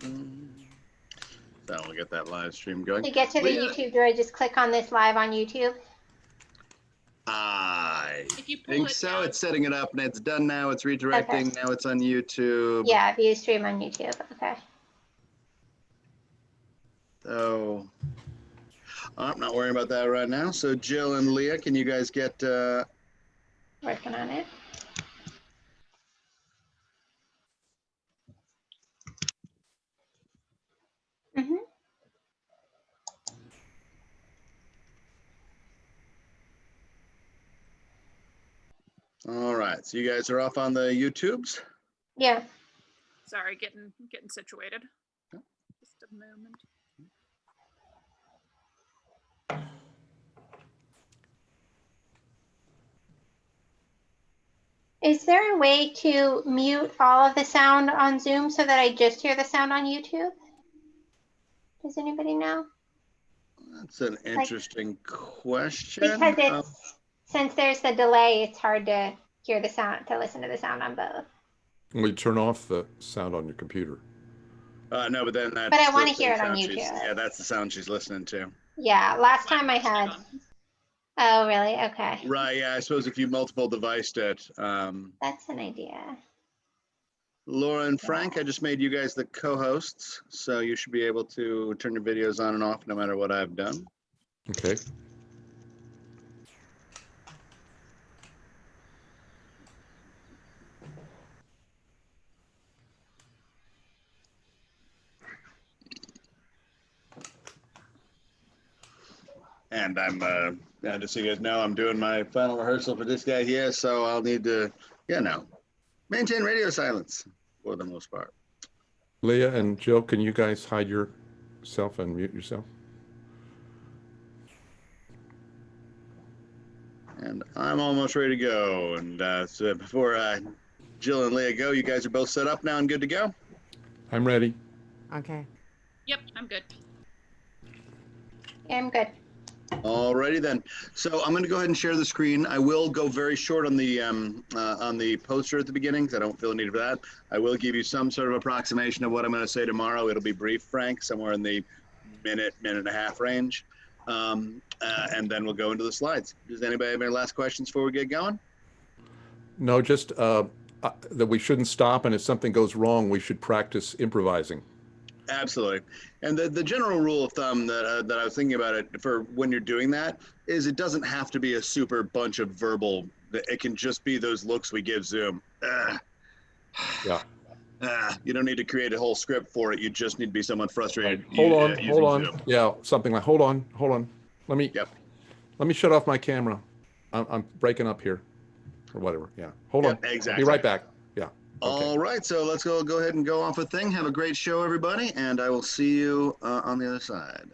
So we'll get that live stream going. To get to the YouTube, do I just click on this live on YouTube? I think so. It's setting it up and it's done now. It's redirecting. Okay. Now it's on YouTube. Yeah, view stream on YouTube. Okay. So I'm not worrying about that right now. So Jill and Leah, can you guys get working on it? Mm-hmm. All right, so you guys are off on the YouTubes? Yeah. Sorry, getting situated. Just a moment. Is there a way to mute all of the sound on Zoom so that I just hear the sound on YouTube? Does anybody know? That's an interesting question. Because it's since there's the delay, it's hard to hear the sound, to listen to the sound on both. Well, you turn off the sound on your computer. No, but then that's. But I want to hear it on YouTube. Yeah, that's the sound she's listening to. Yeah, last time I had. Oh, really? Okay. Right. Yeah, I suppose if you multiple deviced it. That's an idea. Laura and Frank, I just made you guys the co-hosts, so you should be able to turn your videos on and off no matter what I've done. Okay. And I'm, just so you guys know, I'm doing my final rehearsal for this guy here, so I'll need to, maintain radio silence for the most part. Leah and Jill, can you guys hide yourself and mute yourself? And I'm almost ready to go. And so before Jill and Leah go, you guys are both set up now and good to go? I'm ready. Okay. Yep, I'm good. Yeah, I'm good. Alrighty then. So I'm going to go ahead and share the screen. I will go very short on the poster at the beginning because I don't feel the need for that. I will give you some sort of approximation of what I'm going to say tomorrow. It'll be brief, Frank, somewhere in the minute and a half range. And then we'll go into the slides. Does anybody have any last questions before we get going? No, just that we shouldn't stop, and if something goes wrong, we should practice improvising. Absolutely. And the general rule of thumb that I was thinking about it for when you're doing that is it doesn't have to be a super bunch of verbal. It can just be those looks we give Zoom. Yeah. You don't need to create a whole script for it. You just need to be someone frustrated. Hold on. Zoom. Yeah, something like, hold on. Let me shut off my camera. I'm breaking up here or whatever. Yeah. Hold on. Exactly. Be right back. Yeah. Okay. All right, so let's go ahead and go off a thing. Have a great show, everybody, and I will see you on the other side.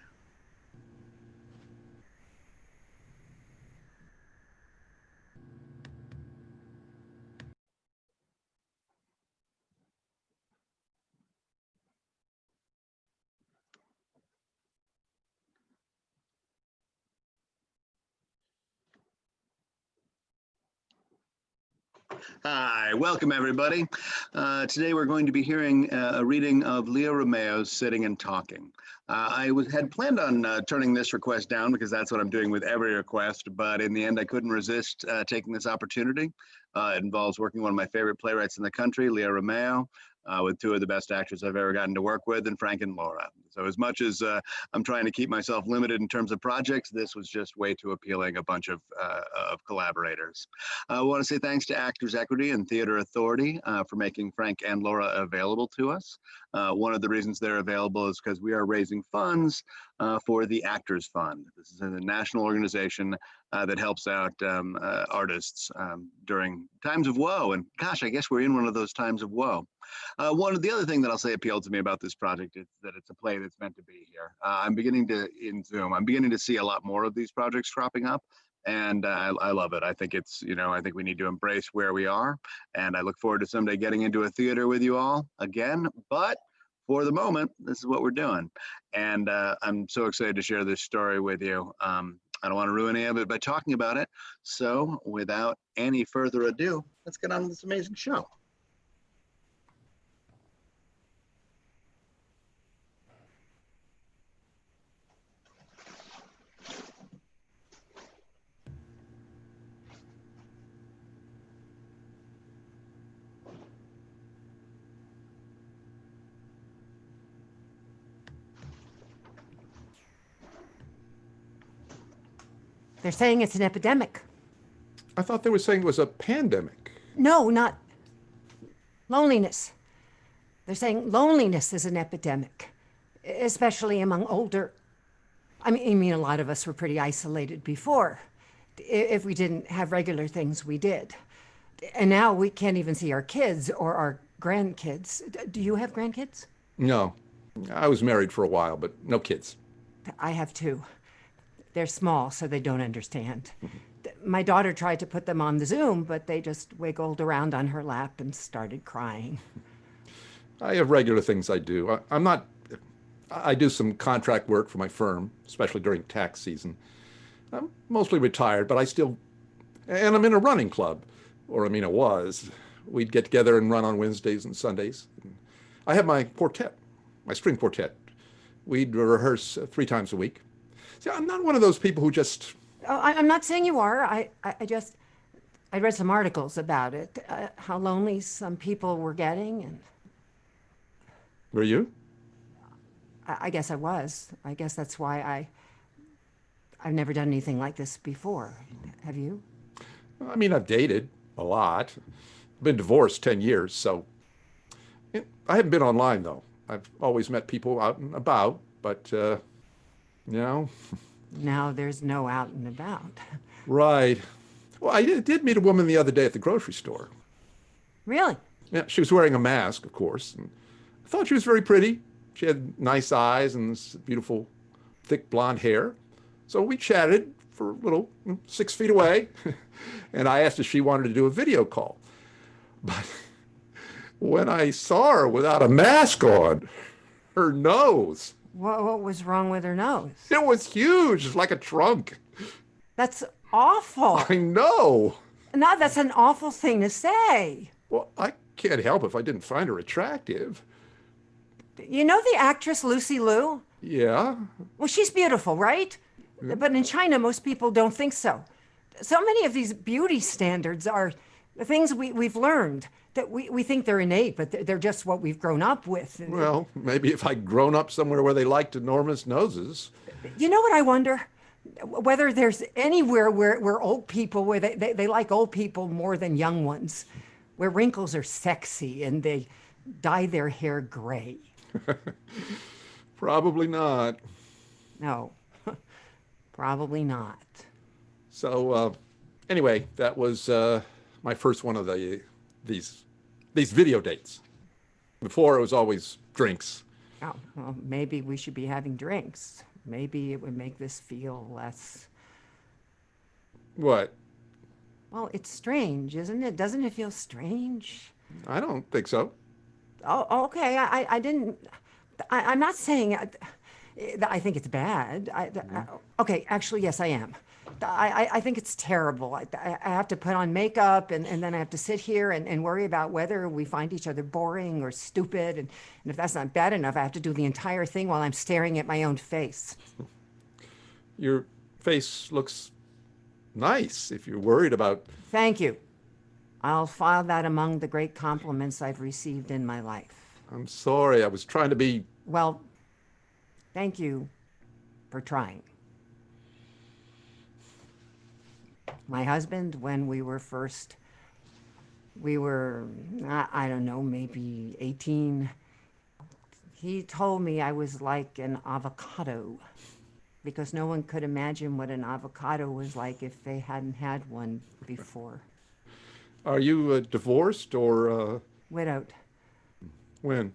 Hi, welcome everybody. Today we're going to be hearing a reading of Leah Romeo's Sitting and Talking. I had planned on turning this request down because that's what I'm doing with every request, but in the end I couldn't resist taking this opportunity. It involves working with one of my favorite playwrights in the country, Leah Romeo, with two of the best actors I've ever gotten to work with, and Frank and Laura. So as much as I'm trying to keep myself limited in terms of projects, this was just way too appealing, a bunch of collaborators. I want to say thanks to Actors Equity and Theater Authority for making Frank and Laura available to us. One of the reasons they're available is because we are raising funds for the Actors Fund. This is a national organization that helps out artists during times of woe. And gosh, I guess we're in one of those times of woe. One of the other thing that I'll say appealed to me about this project is that it's a play that's meant to be here. I'm beginning to see a lot more of these projects cropping up. And I love it. I think it's, I think we need to embrace where we are. And I look forward to someday getting into a theater with you all again. But for the moment, this is what we're doing. And I'm so excited to share this story with you. I don't want to ruin any of it by talking about it. So without any further ado, let's get on with this amazing show. They're saying it's an epidemic. I thought they were saying it was a pandemic. No, not loneliness. They're saying loneliness is an epidemic, especially among older. I mean, a lot of us were pretty isolated before. If we didn't have regular things, we did. And now we can't even see our kids or our grandkids. Do you have grandkids? No, I was married for a while, but no kids. I have two. They're small, so they don't understand. My daughter tried to put them on the Zoom, but they just wiggled around on her lap and started crying. I have regular things I do. I do some contract work for my firm, especially during tax season. I'm mostly retired, but and I'm in a running club, or I was. We'd get together and run on Wednesdays and Sundays. I have my string quartet. We'd rehearse 3 times a week. See, I'm not one of those people who just... Oh, I'm not saying you are. I read some articles about it, how lonely some people were getting, and Were you? I guess I was. I guess that's why I've never done anything like this before. Have you? I've dated a lot. Been divorced 10 years, so I haven't been online though. I've always met people out and about, but Now there's no out and about. Right. Well, I did meet a woman the other day at the grocery store. Really? Yeah, she was wearing a mask, of course. And I thought she was very pretty. She had nice eyes and this beautiful, thick blonde hair. So we chatted for a little, 6 feet away. And I asked if she wanted to do a video call. But when I saw her without a mask on, her nose, What was wrong with her nose? it was huge, like a trunk. That's awful. I know. No, that's an awful thing to say. Well, I can't help if I didn't find her attractive. You know the actress Lucy Liu? Yeah. Well, she's beautiful, right? But in China, most people don't think so. So many of these beauty standards are the things we've learned, that we think they're innate, but they're just what we've grown up with. Well, maybe if I'd grown up somewhere where they liked enormous noses. You know what I wonder? Whether there's anywhere where old people, where they like old people more than young ones, where wrinkles are sexy and they dye their hair gray. Probably not. No, probably not. So anyway, that was my first one of these video dates. Before it was always drinks. Oh, well, maybe we should be having drinks. Maybe it would make this feel less... What? Well, it's strange, isn't it? Doesn't it feel strange? I don't think so. Oh, okay. I didn't... I'm not saying... I think it's bad. Okay, actually, yes, I am. I think it's terrible. I have to put on makeup and then I have to sit here and worry about whether we find each other boring or stupid. And if that's not bad enough, I have to do the entire thing while I'm staring at my own face. Your face looks nice if you're worried about... Thank you. I'll file that among the great compliments I've received in my life. I'm sorry, I was trying to be... Well, thank you for trying. My husband, when we were, I don't know, maybe 18, he told me I was like an avocado because no one could imagine what an avocado was like if they hadn't had one before. Are you divorced or... Widowed. When?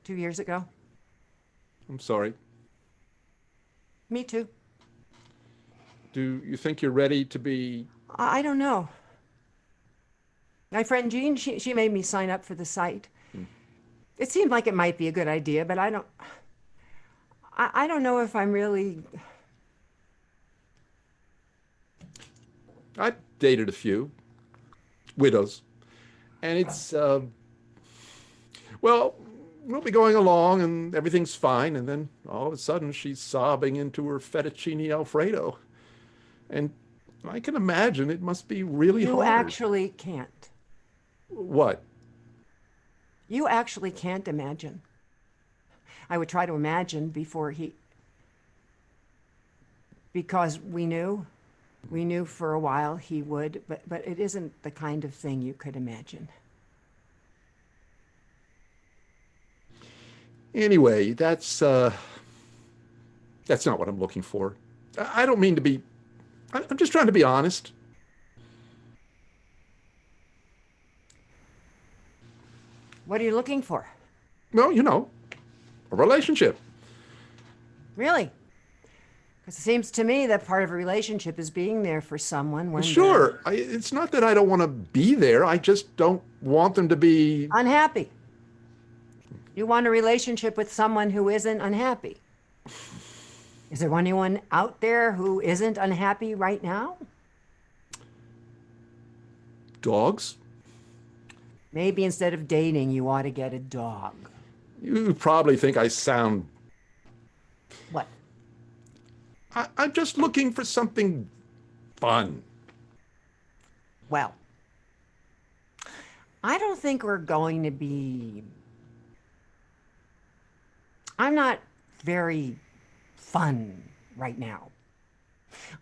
2 years ago. I'm sorry. Me too. Do you think you're ready to be... I don't know. My friend Jean, she made me sign up for the site. It seemed like it might be a good idea, but I don't know if I'm really... I dated a few widows, and it's, well, we'll be going along and everything's fine, and then all of a sudden she's sobbing into her fettuccine Alfredo. And I can imagine it must be really hard. You actually can't. What? You actually can't imagine. I would try to imagine before he... because we knew for a while he would, but it isn't the kind of thing you could imagine. Anyway, that's not what I'm looking for. I don't mean to be, I'm just trying to be honest. What are you looking for? Well, a relationship. Really? Because it seems to me that part of a relationship is being there for someone when Sure, it's not that I don't want to be there. I just don't want them to be they're unhappy. You want a relationship with someone who isn't unhappy. Is there anyone out there who isn't unhappy right now? dogs. Maybe instead of dating, you ought to get a dog. You probably think I sound... What? I'm just looking for something fun. Well, I don't think we're going to be... I'm not very fun right now.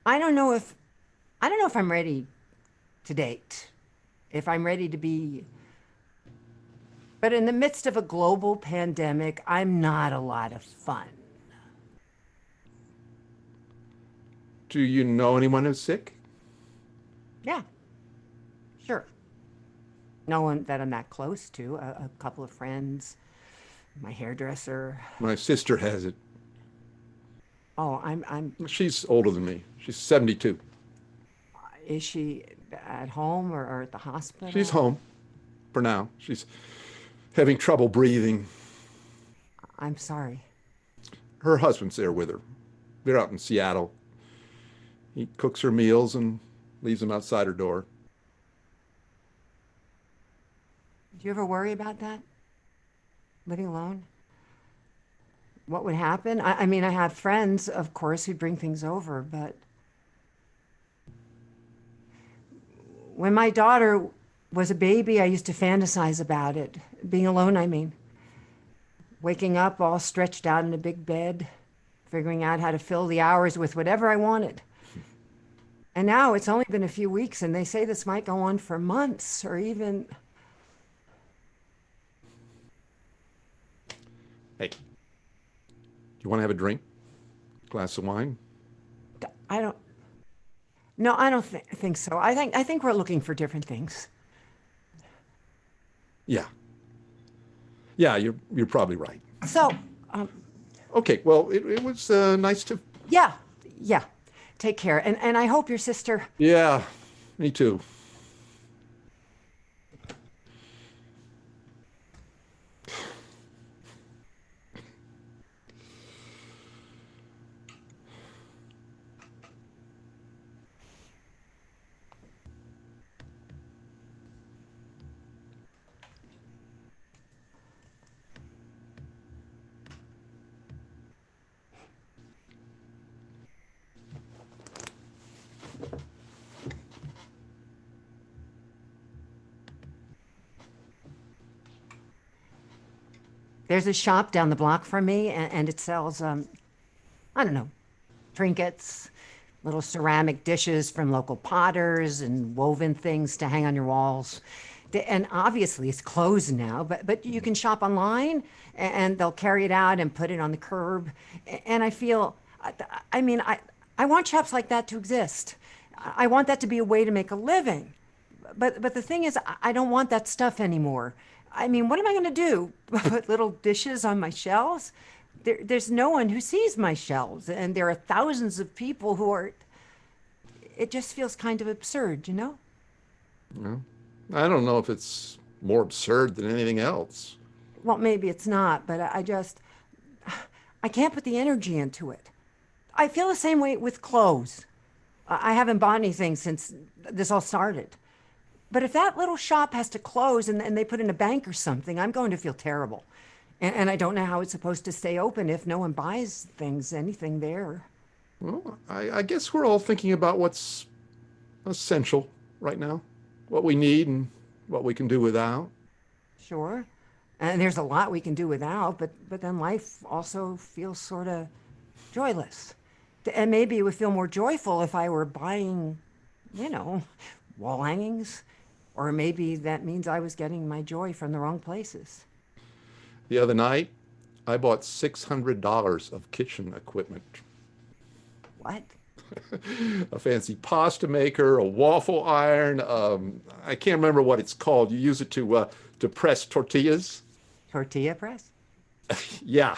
I don't know if I'm ready to date, if I'm ready to be... But in the midst of a global pandemic, I'm not a lot of fun. Do you know anyone who's sick? Yeah, sure. No one that I'm that close to. A couple of friends, my hairdresser. My sister has it. Oh, I'm. She's older than me. She's 72. Is she at home or at the hospital? She's home for now. She's having trouble breathing. I'm sorry. Her husband's there with her. They're out in Seattle. He cooks her meals and leaves them outside her door. Do you ever worry about that? Living alone? What would happen? I mean, I have friends, of course, who bring things over, but when my daughter was a baby, I used to fantasize about it. Being alone, I mean. Waking up all stretched out in a big bed, figuring out how to fill the hours with whatever I wanted. And now it's only been a few weeks, and they say this might go on for months or even... Hey, you want to have a drink? Glass of wine? I don't... No, I don't think so. I think we're looking for different things. Yeah. Yeah, you're probably right. So, Okay, well, it was nice to... yeah. Take care. And I hope your sister... Yeah, me too. There's a shop down the block from me, and it sells, I don't know, trinkets, little ceramic dishes from local potters and woven things to hang on your walls. And obviously it's closed now, but you can shop online and they'll carry it out and put it on the curb. And I feel, I mean, I want shops like that to exist. I want that to be a way to make a living. But the thing is, I don't want that stuff anymore. I mean, what am I going to do? Put little dishes on my shelves? There's no one who sees my shelves, and there are thousands of people who are... It just feels kind of absurd, you know? Well, I don't know if it's more absurd than anything else. Well, maybe it's not, but I can't put the energy into it. I feel the same way with clothes. I haven't bought anything since this all started. But if that little shop has to close and they put in a bank or something, I'm going to feel terrible. And I don't know how it's supposed to stay open if no one buys anything there. Well, I guess we're all thinking about what's essential right now, what we need and what we can do without. Sure. And there's a lot we can do without, but then life also feels sort of joyless. And maybe it would feel more joyful if I were buying, you know, wall hangings. Or maybe that means I was getting my joy from the wrong places. The other night, I bought $600 of kitchen equipment. What? A fancy pasta maker, a waffle iron. I can't remember what it's called. You use it to press tortillas. Tortilla press? Yeah,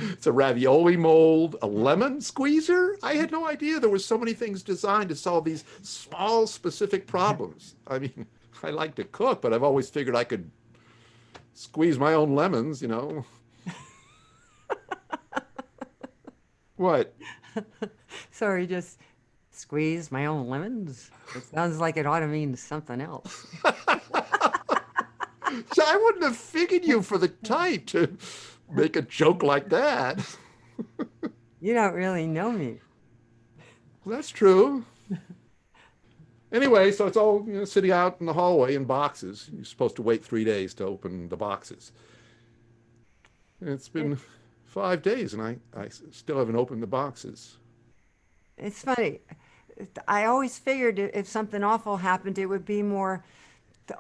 it's a ravioli mold, a lemon squeezer. I had no idea there were so many things designed to solve these small, specific problems. I mean, I like to cook, but I've always figured I could squeeze my own lemons, you know. What? Sorry, just squeeze my own lemons? It sounds like it ought to mean something else. So I wouldn't have figured you for the type to make a joke like that. You don't really know me. That's true. Anyway, so it's all, you know, sitting out in the hallway in boxes. You're supposed to wait 3 days to open the boxes. It's been 5 days and I still haven't opened the boxes. It's funny. I always figured if something awful happened, it would be more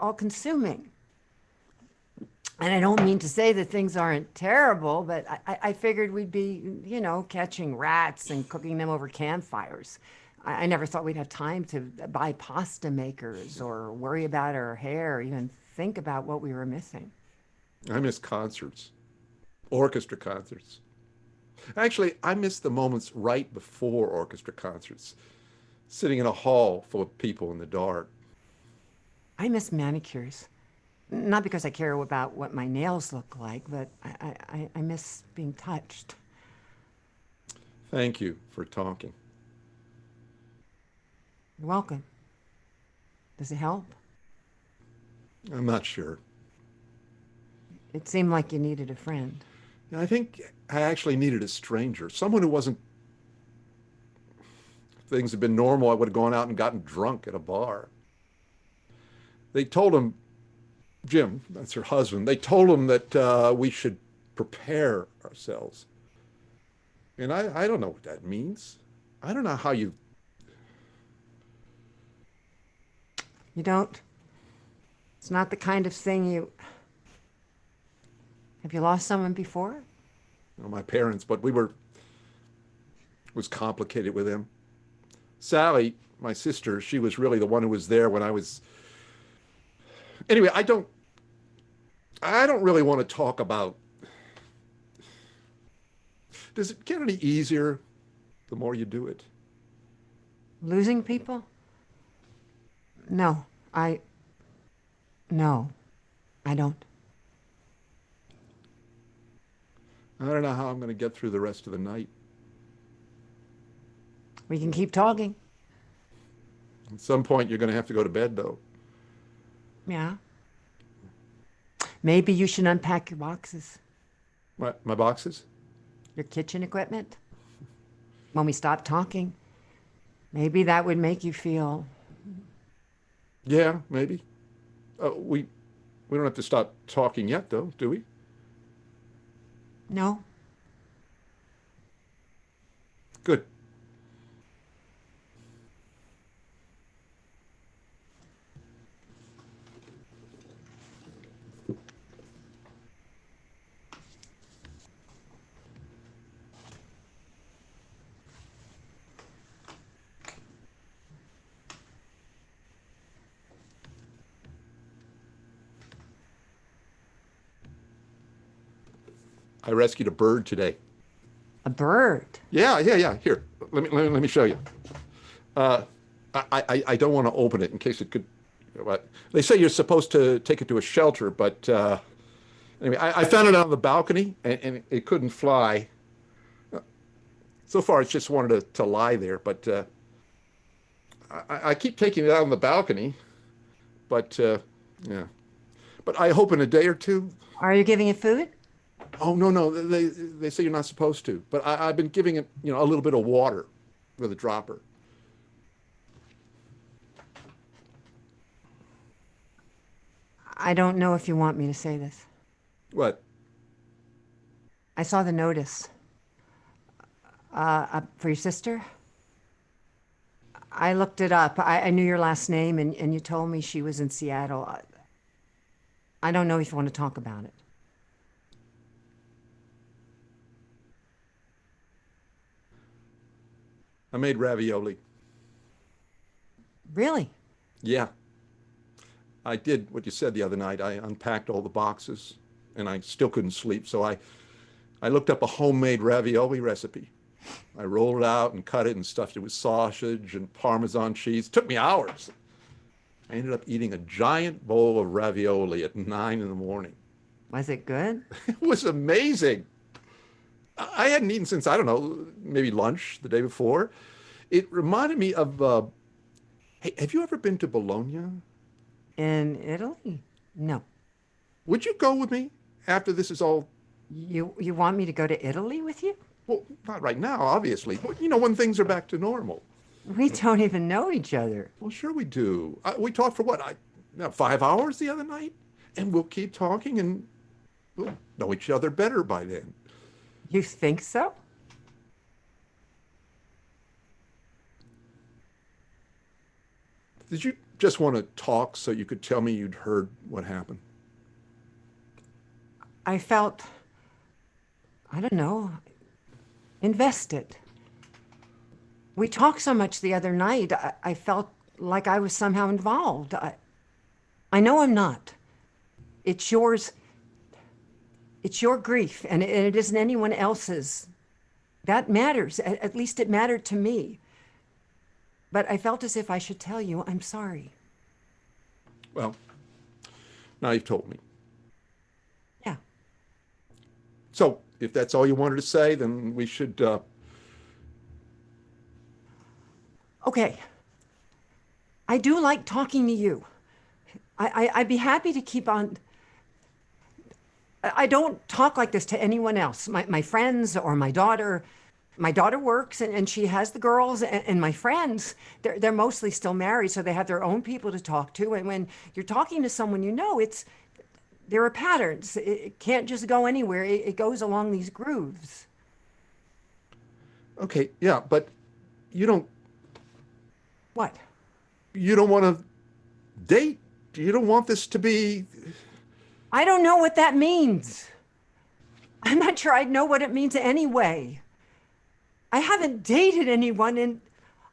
all-consuming. And I don't mean to say that things aren't terrible, but I figured we'd be, you know, catching rats and cooking them over campfires. I never thought we'd have time to buy pasta makers or worry about our hair, or even think about what we were missing. I miss concerts, orchestra concerts. Actually, I miss the moments right before orchestra concerts, sitting in a hall full of people in the dark. I miss manicures. Not because I care about what my nails look like, but I miss being touched. Thank you for talking. You're welcome. Does it help? I'm not sure. It seemed like you needed a friend. I think I actually needed a stranger, someone who wasn't. If things had been normal, I would have gone out and gotten drunk at a bar. They told him, Jim, that's her husband, they told him that we should prepare ourselves. And I don't know what that means. I don't know how you. You don't? It's not the kind of thing you... Have you lost someone before? Well, my parents, but it was complicated with them. Sally, my sister, she was really the one who was there when I was. Anyway, I don't really want to talk about. Does it get any easier the more you do it? Losing people? No, no, I don't. I don't know how I'm going to get through the rest of the night. We can keep talking. At some point, you're going to have to go to bed, though. Yeah. Maybe you should unpack your boxes, My boxes? your kitchen equipment. When we stop talking, maybe that would make you feel... Yeah, maybe. We don't have to stop talking yet, though, do we? No? Good. I rescued a bird today. A bird? Yeah. Here, let me show you. I don't want to open it in case it could. But they say you're supposed to take it to a shelter, but anyway, I found it on the balcony and it couldn't fly. So far, it's just wanted to lie there, but I keep taking it out on the balcony. But yeah, but I hope in a day or two. Are you giving it food? Oh no, they say you're not supposed to. But I've been giving it, a little bit of water with a dropper. I don't know if you want me to say this. What? I saw the notice. For your sister? I looked it up. I knew your last name, and you told me she was in Seattle. I don't know if you want to talk about it. I made ravioli. Really? Yeah. I did what you said the other night. I unpacked all the boxes and I still couldn't sleep. So I looked up a homemade ravioli recipe. I rolled it out and cut it and stuffed it with sausage and Parmesan cheese. It took me hours. I ended up eating a giant bowl of ravioli at 9 in the morning. Was it good? It was amazing. I hadn't eaten since, I don't know, maybe lunch the day before. It reminded me of, hey, have you ever been to Bologna? In Italy? No. Would you go with me after this is all? You want me to go to Italy with you? Well, not right now, obviously. But, when things are back to normal. We don't even know each other. Well, sure we do. We talked for what, 5 hours the other night? And we'll keep talking and we'll know each other better by then. You think so? Did you just want to talk so you could tell me you'd heard what happened? I felt, I don't know, invested. We talked so much the other night, I felt like I was somehow involved. I know I'm not. It's yours. It's your grief, and it isn't anyone else's. That matters. At least it mattered to me. But I felt as if I should tell you I'm sorry. Well, now you've told me. Yeah. So, if that's all you wanted to say, then we should, Okay. I do like talking to you. I'd be happy to keep on. I don't talk like this to anyone else, my friends or my daughter. My daughter works and she has the girls, and my friends, they're mostly still married, so they have their own people to talk to. And when you're talking to someone you know, there are patterns. It can't just go anywhere. It goes along these grooves. okay, yeah, but you don't What? want to date. You don't want this to be. I don't know what that means. I'm not sure I'd know what it means anyway. I haven't dated anyone in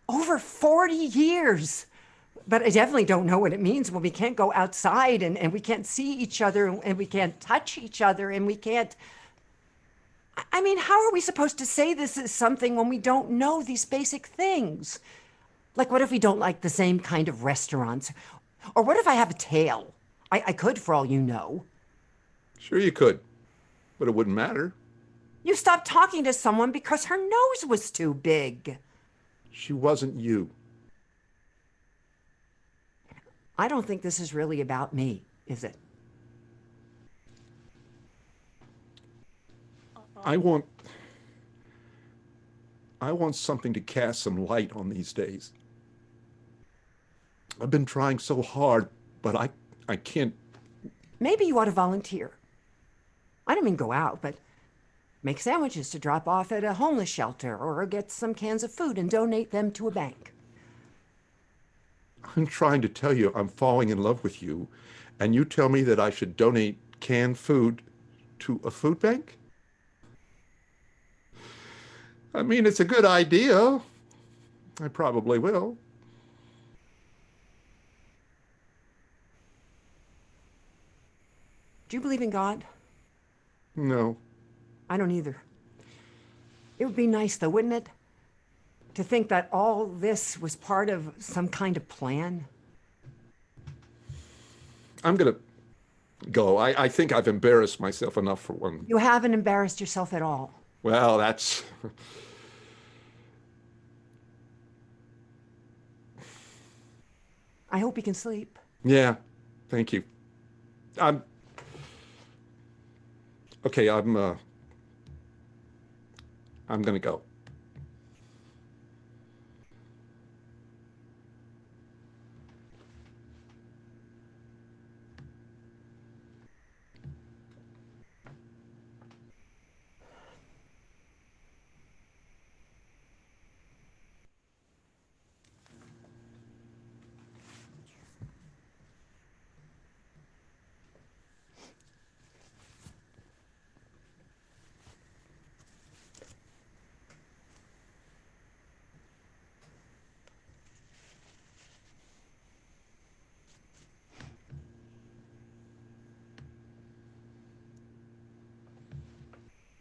over 40 years. But I definitely don't know what it means when we can't go outside and we can't see each other and we can't touch each other and we can't. I mean, how are we supposed to say this is something when we don't know these basic things? Like, what if we don't like the same kind of restaurants? Or what if I have a tail? I could, for all you know. Sure, you could, but it wouldn't matter. You stopped talking to someone because her nose was too big. She wasn't you. I don't think this is really about me, is it? I want something to cast some light on these days. I've been trying so hard, but I can't. Maybe you ought to volunteer. I don't mean go out, but make sandwiches to drop off at a homeless shelter or get some cans of food and donate them to a bank. I'm trying to tell you I'm falling in love with you, and you tell me that I should donate canned food to a food bank? I mean, it's a good idea. I probably will. Do you believe in God? No. I don't either. It would be nice, though, wouldn't it? To think that all this was part of some kind of plan. I'm going to go. I think I've embarrassed myself enough for one. You haven't embarrassed yourself at all. Well, that's. I hope you can sleep. Yeah, thank you. I'm. Okay, I'm going to go.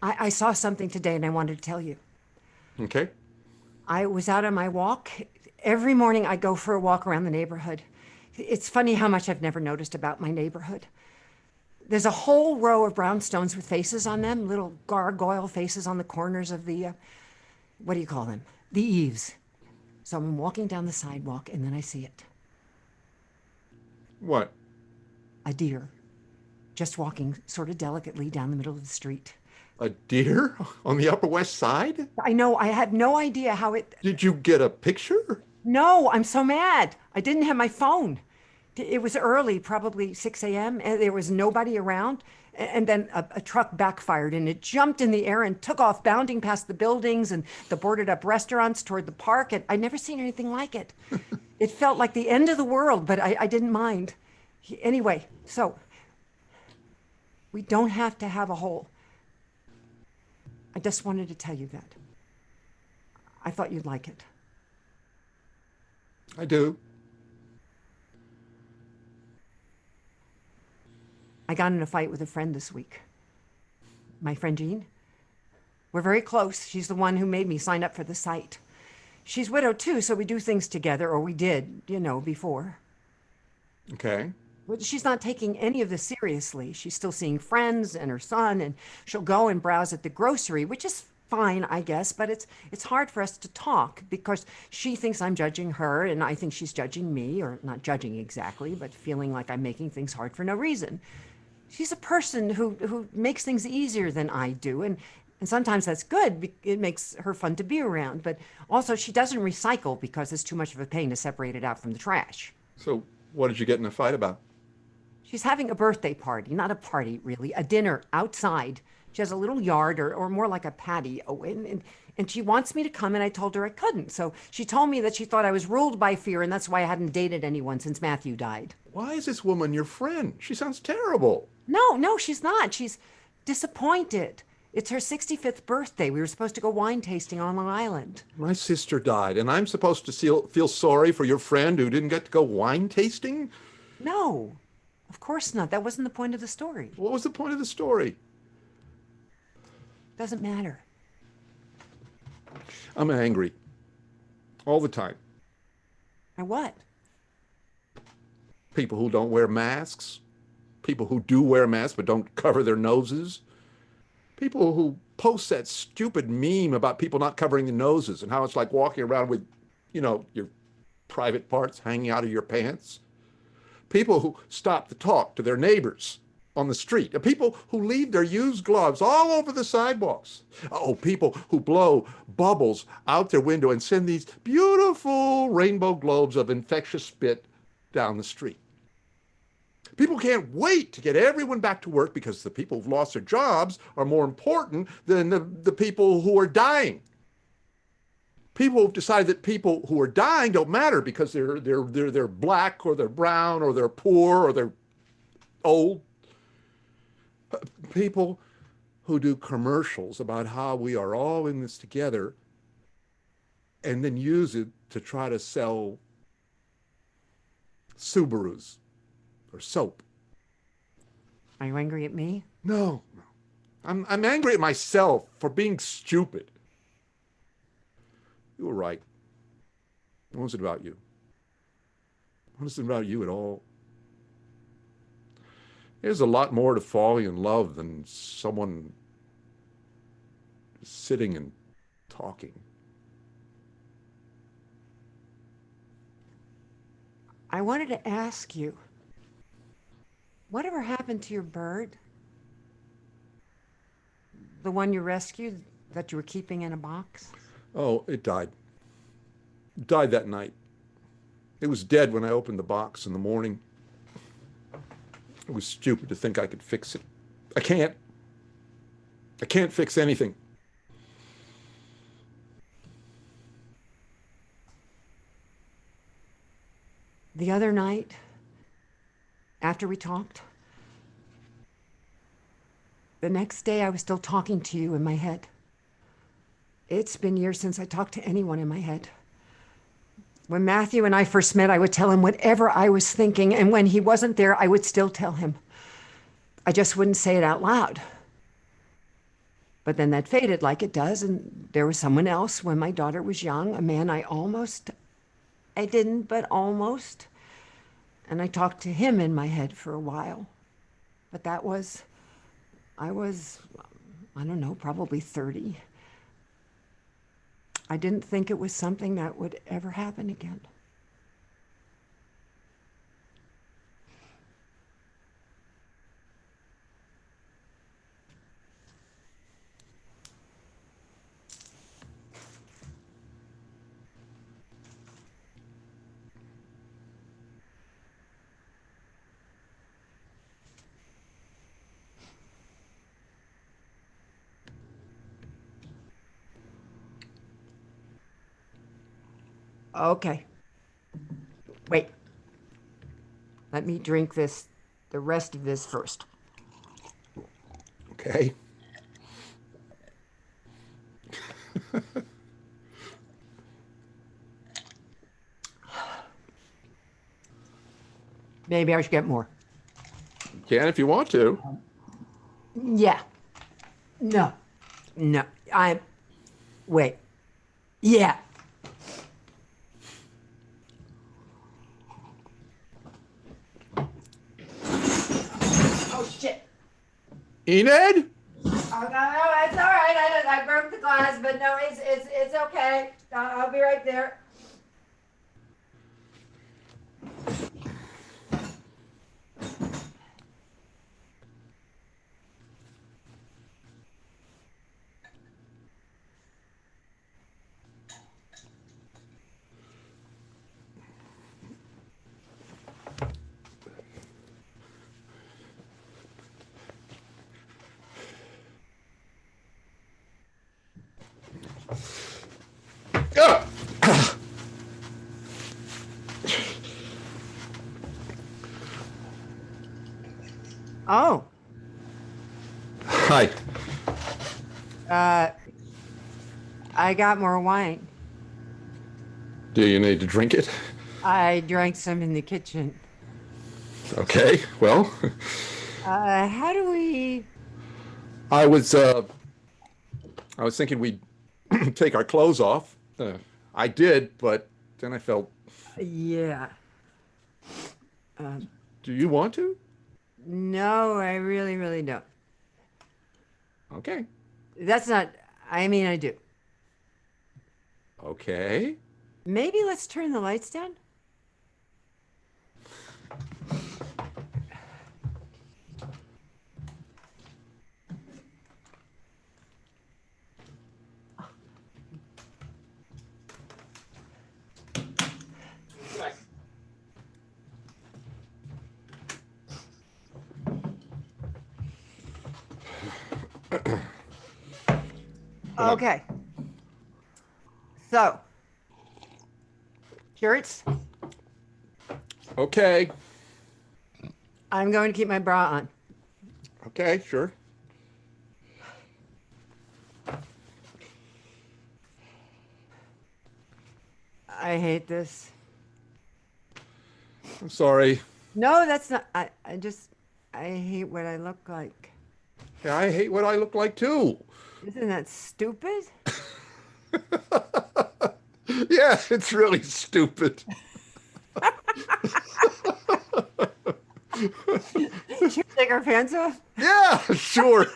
I saw something today and I wanted to tell you. Okay. I was out on my walk. Every morning I go for a walk around the neighborhood. It's funny how much I've never noticed about my neighborhood. There's a whole row of brownstones with faces on them, little gargoyle faces on the corners of the, what do you call them? The eaves. So I'm walking down the sidewalk and then I see it. What? A deer, just walking sort of delicately down the middle of the street. A deer on the Upper West Side? I know, I had no idea how it. Did you get a picture? No, I'm so mad. I didn't have my phone. It was early, probably 6 a.m., and there was nobody around. And then a truck backfired and it jumped in the air and took off, bounding past the buildings and the boarded up restaurants toward the park. And I'd never seen anything like it. It felt like the end of the world, but I didn't mind. Anyway, so we don't have to have a hole. I just wanted to tell you that. I thought you'd like it. I do. I got in a fight with a friend this week. My friend Jean. We're very close. She's the one who made me sign up for the site. She's widowed too, so we do things together, or we did, before. Okay. But she's not taking any of this seriously. She's still seeing friends and her son, and she'll go and browse at the grocery, which is fine, I guess, but it's hard for us to talk because she thinks I'm judging her and I think she's judging me, or not judging exactly, but feeling like I'm making things hard for no reason. She's a person who makes things easier than I do, and sometimes that's good. It makes her fun to be around, but also she doesn't recycle because it's too much of a pain to separate it out from the trash. So what did you get in a fight about? She's having a birthday party, not a party really, a dinner outside. She has a little yard or more like a patio, and she wants me to come, and I told her I couldn't. So she told me that she thought I was ruled by fear, and that's why I hadn't dated anyone since Matthew died. Why is this woman your friend? She sounds terrible. No, she's not. She's disappointed. It's her 65th birthday. We were supposed to go wine tasting on Long Island. My sister died, and I'm supposed to feel sorry for your friend who didn't get to go wine tasting? No, of course not. That wasn't the point of the story. What was the point of the story? Doesn't matter. I'm angry. All the time. At what? People who don't wear masks. People who do wear masks but don't cover their noses. People who post that stupid meme about people not covering their noses and how it's like walking around with, your private parts hanging out of your pants. People who stop to talk to their neighbors on the street. And people who leave their used gloves all over the sidewalks. Oh, people who blow bubbles out their window and send these beautiful rainbow globes of infectious spit down the street. People can't wait to get everyone back to work because the people who've lost their jobs are more important than the people who are dying. People have decided that people who are dying don't matter because they're black or they're brown or they're poor or they're old. People who do commercials about how we are all in this together and then use it to try to sell Subarus or soap. Are you angry at me? No. I'm angry at myself for being stupid. You were right. It wasn't about you. It wasn't about you at all. There's a lot more to falling in love than someone sitting and talking. I wanted to ask you, whatever happened to your bird? The one you rescued that you were keeping in a box? Oh, it died. It died that night. It was dead when I opened the box in the morning. It was stupid to think I could fix it. I can't. I can't fix anything. The other night, after we talked, the next day I was still talking to you in my head. It's been years since I talked to anyone in my head. When Matthew and I first met, I would tell him whatever I was thinking, and when he wasn't there, I would still tell him. I just wouldn't say it out loud. But then that faded like it does, and there was someone else when my daughter was young, a man I didn't, but almost. And I talked to him in my head for a while. But I was, I don't know, probably 30. I didn't think it was something that would ever happen again. Okay. Wait. Let me drink the rest of this first. Okay. Maybe I should get more. You can if you want to. Yeah. No. No. Wait. Yeah. Oh, shit. Enid? Oh, no, it's all right. I broke the glass, but no, it's okay. I'll be right there. Ah! Oh, Hi. I got more wine. Do you need to drink it? I drank some in the kitchen. Okay, well, How do we? I was thinking we'd take our clothes off. I did, but then I felt, Yeah. do you want to? No, I really, really don't. Okay. That's not, I mean, I do. Okay. Maybe let's turn the lights down? Okay. So, shirts, Okay. I'm going to keep my bra on. Okay, sure. I hate this. I'm sorry. No, that's not, I hate what I look like. Yeah, I hate what I look like too. Isn't that stupid? Yeah, it's really stupid. Should we take our pants off? Yeah, sure.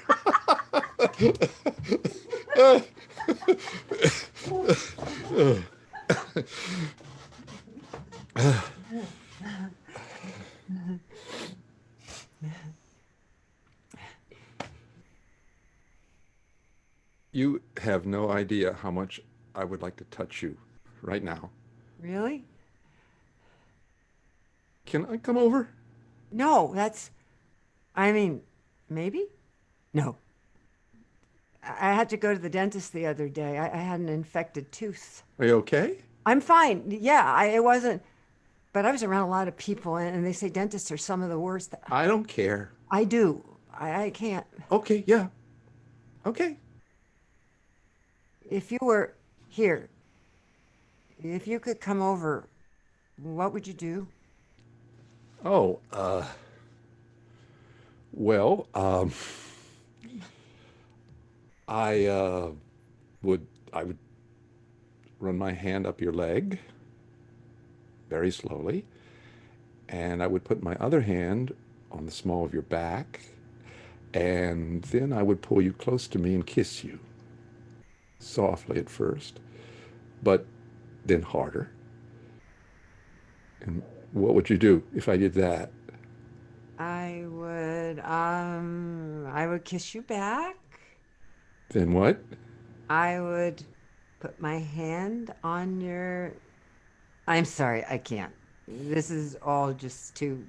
You have no idea how much I would like to touch you right now. Really? Can I come over? No, I mean, maybe? No. I had to go to the dentist the other day. I had an infected tooth. Are you okay? I'm fine. Yeah, it wasn't, but I was around a lot of people, and they say dentists are some of the worst. I don't care. I do. I can't. Okay, yeah. Okay. If you were here, if you could come over, what would you do? Oh, well, I I would run my hand up your leg very slowly, and I would put my other hand on the small of your back, and then I would pull you close to me and kiss you, softly at first, but then harder. And what would you do if I did that? I would kiss you back. Then what? I would put my hand on your. I'm sorry, I can't. This is all just too.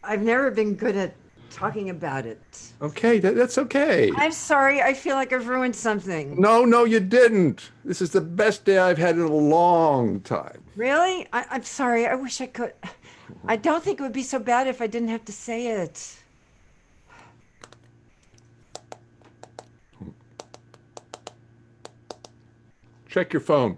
I've never been good at talking about it. Okay, that's okay. I'm sorry, I feel like I've ruined something. No, no, you didn't. This is the best day I've had in a long time. Really? I'm sorry, I wish I could. I don't think it would be so bad if I didn't have to say it. Check your phone.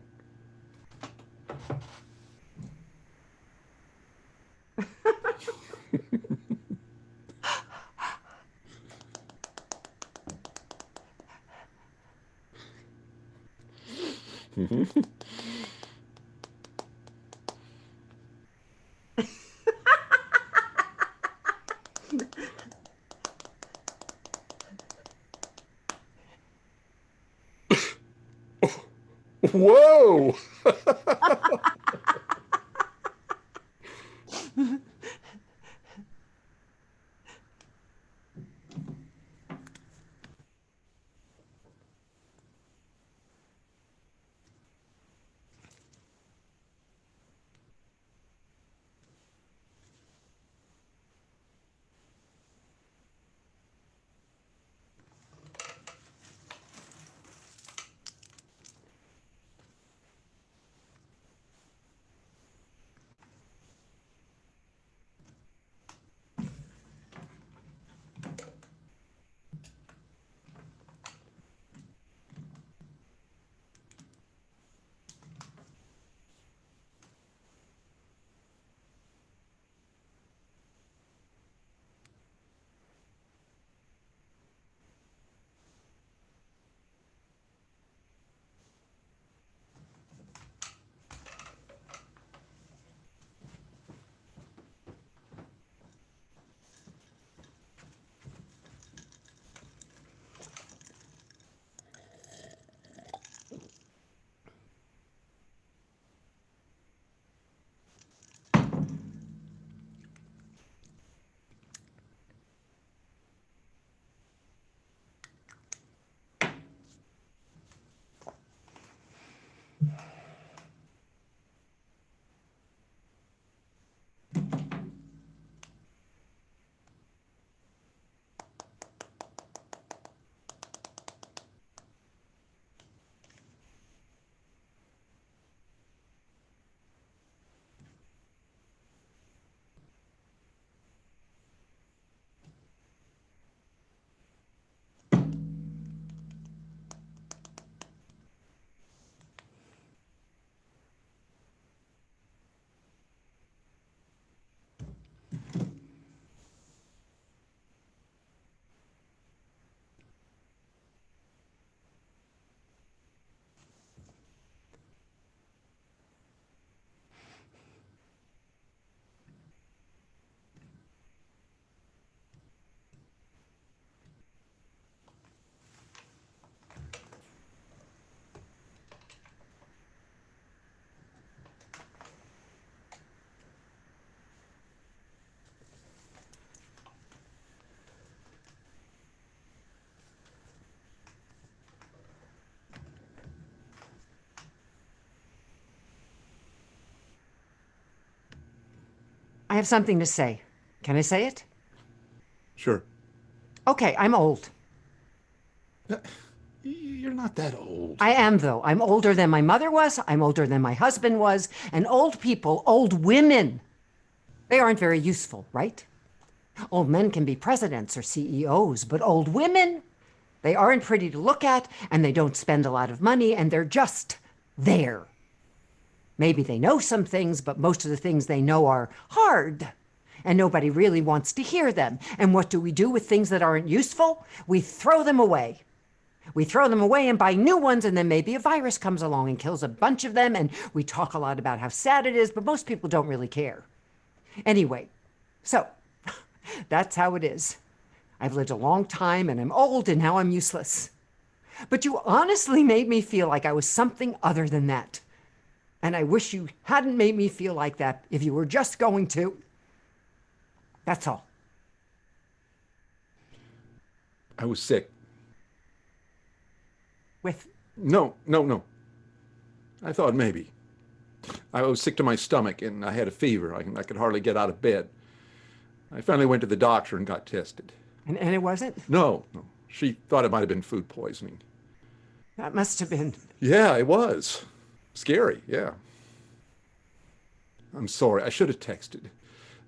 Whoa! I have something to say. Can I say it? Sure. Okay, I'm old. You're not that old. I am, though. I'm older than my mother was. I'm older than my husband was. And old people, old women, they aren't very useful, right? Old men can be presidents or CEOs, but old women, they aren't pretty to look at, and they don't spend a lot of money, and they're just there. Maybe they know some things, but most of the things they know are hard, and nobody really wants to hear them. And what do we do with things that aren't useful? We throw them away. We throw them away and buy new ones, and then maybe a virus comes along and kills a bunch of them, and we talk a lot about how sad it is, but most people don't really care. Anyway, so that's how it is. I've lived a long time, and I'm old, and now I'm useless. But you honestly made me feel like I was something other than that. And I wish you hadn't made me feel like that if you were just going to. That's all. I was sick. With No. I thought maybe. I was sick to my stomach and I had a fever. I could hardly get out of bed. I finally went to the doctor and got tested. and it wasn't? No. She thought it might have been food poisoning. That must have been. Yeah, it was. Scary, yeah. I'm sorry. I should have texted.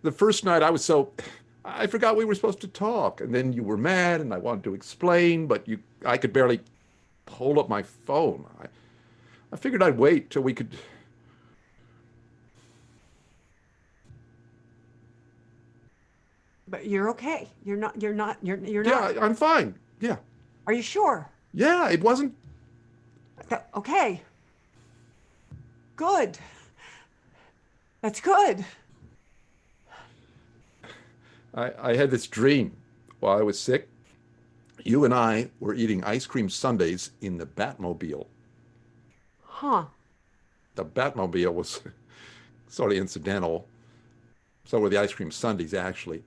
The first night I forgot we were supposed to talk. And then you were mad and I wanted to explain, but I could barely hold up my phone. I figured I'd wait till we could. But you're okay. You're not. Yeah, I'm fine. Yeah. Are you sure? Yeah, it wasn't. Okay. Good. That's good. I had this dream while I was sick. You and I were eating ice cream sundaes in the Batmobile. Huh. The Batmobile was sort of incidental. So were the ice cream sundaes, actually.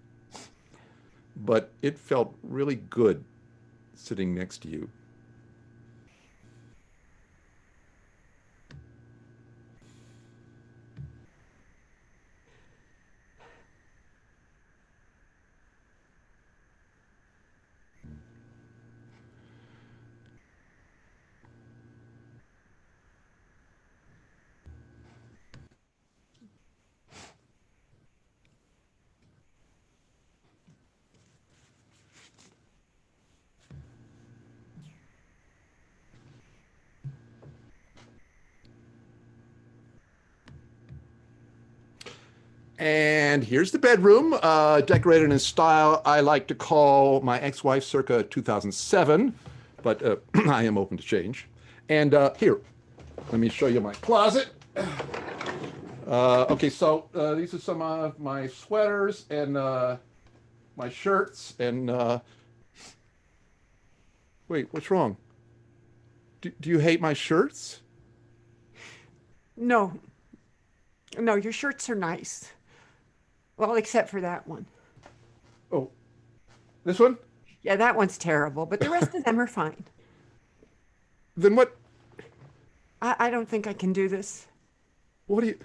But it felt really good sitting next to you. And here's the bedroom, decorated in a style I like to call my ex-wife circa 2007, but I am open to change. And here, let me show you my closet. Okay, so these are some of my sweaters and my shirts and wait, what's wrong? Do you hate my shirts? No, your shirts are nice. Well, except for that one. Oh, this one? Yeah, that one's terrible, but the rest of them are fine. Then what? I don't think I can do this. What do you?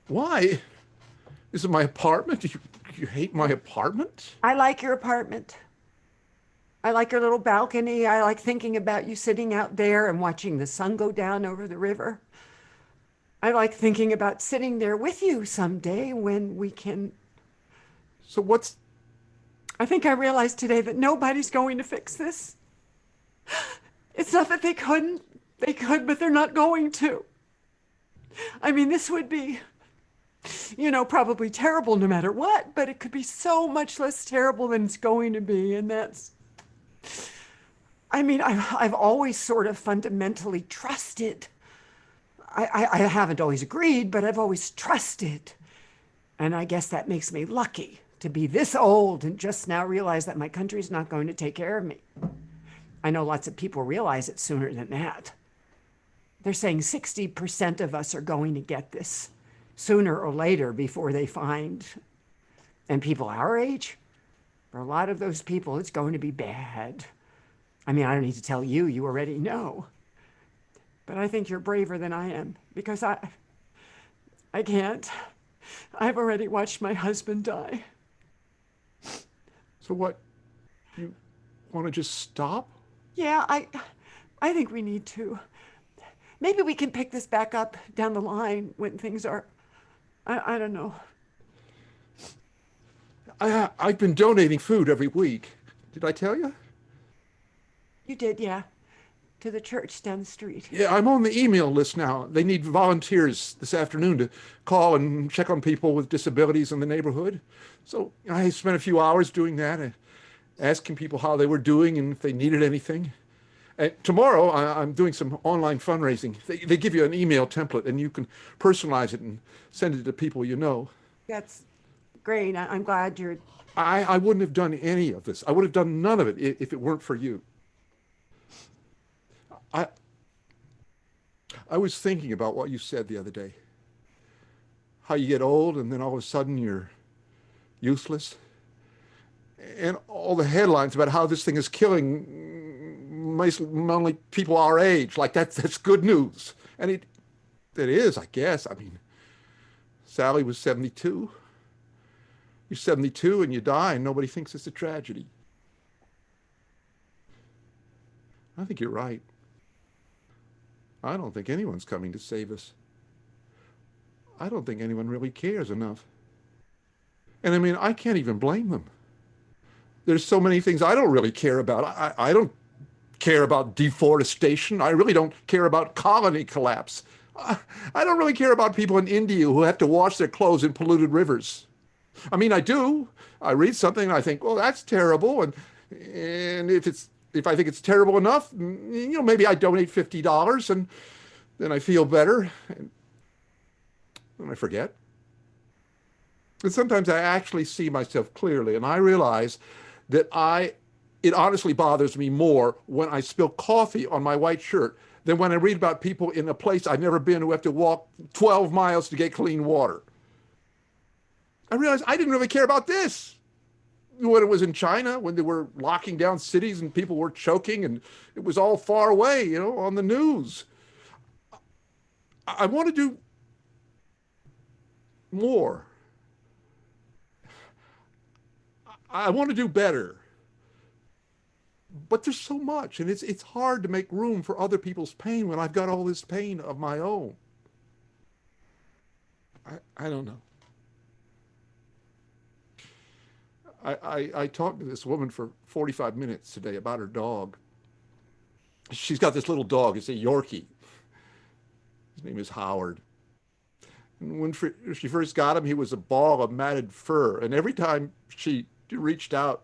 Why? This is my apartment. You hate my apartment? I like your apartment. I like your little balcony. I like thinking about you sitting out there and watching the sun go down over the river. I like thinking about sitting there with you someday when we can. So what's? I think I realized today that nobody's going to fix this. It's not that they couldn't. They could, but they're not going to. I mean, this would be, probably terrible no matter what, but it could be so much less terrible than it's going to be. And that's, I've always sort of fundamentally trusted. I haven't always agreed, but I've always trusted. And I guess that makes me lucky to be this old and just now realize that my country's not going to take care of me. I know lots of people realize it sooner than that. They're saying 60% of us are going to get this sooner or later before they find. And people our age, for a lot of those people, it's going to be bad. I mean, I don't need to tell you, you already know. But I think you're braver than I am because I can't. I've already watched my husband die. So what? You want to just stop? Yeah, I think we need to. Maybe we can pick this back up down the line when things are, I don't know. I've been donating food every week. Did I tell you? You did, yeah. To the church down the street. Yeah, I'm on the email list now. They need volunteers this afternoon to call and check on people with disabilities in the neighborhood. So I spent a few hours doing that, asking people how they were doing and if they needed anything. And tomorrow, I'm doing some online fundraising. They give you an email template, and you can personalize it and send it to people you know. That's great. I'm glad you're. I wouldn't have done any of this. I would have done none of it if it weren't for you. I was thinking about what you said the other day. How you get old and then all of a sudden you're useless. And all the headlines about how this thing is killing mainly people our age. Like that's good news. And it is, I guess. I mean, Sally was 72. You're 72 and you die and nobody thinks it's a tragedy. I think you're right. I don't think anyone's coming to save us. I don't think anyone really cares enough. And I mean, I can't even blame them. There's so many things I don't really care about. I don't care about deforestation. I really don't care about colony collapse. I don't really care about people in India who have to wash their clothes in polluted rivers. I mean, I do. I read something and I think, well, that's terrible. And if I think it's terrible enough, maybe I donate $50 and then I feel better. And I forget. And sometimes I actually see myself clearly, and I realize that it honestly bothers me more when I spill coffee on my white shirt than when I read about people in a place I've never been who have to walk 12 miles to get clean water. I realize I didn't really care about this when it was in China, when they were locking down cities and people were choking and it was all far away, on the news. I want to do more. I want to do better. But there's so much, and it's hard to make room for other people's pain when I've got all this pain of my own. I don't know. I talked to this woman for 45 minutes today about her dog. She's got this little dog. It's a Yorkie. His name is Howard. And when she first got him, he was a ball of matted fur. And every time she reached out,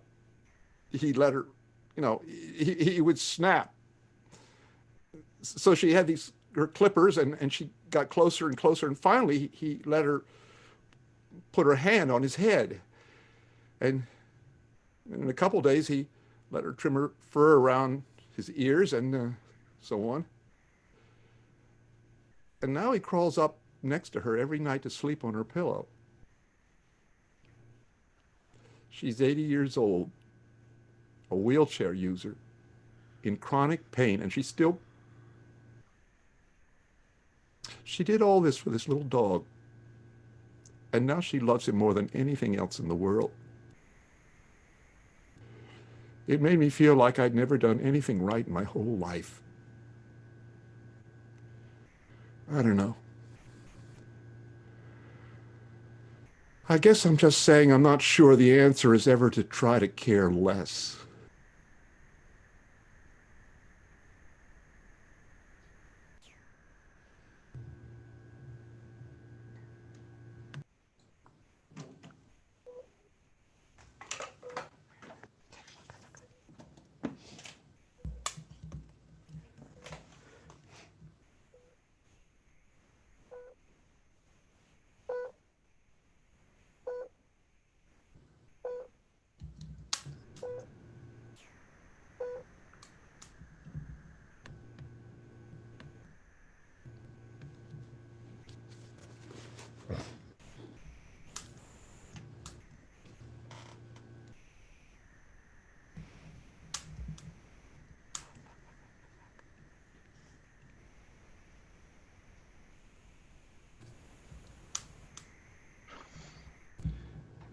he let her, he would snap. So she had her clippers and she got closer and closer. And finally, he let her put her hand on his head. And in a couple of days, he let her trim her fur around his ears and so on. And now he crawls up next to her every night to sleep on her pillow. She's 80 years old, a wheelchair user, in chronic pain, and she did all this for this little dog. And now she loves him more than anything else in the world. It made me feel like I'd never done anything right in my whole life. I don't know. I guess I'm just saying I'm not sure the answer is ever to try to care less.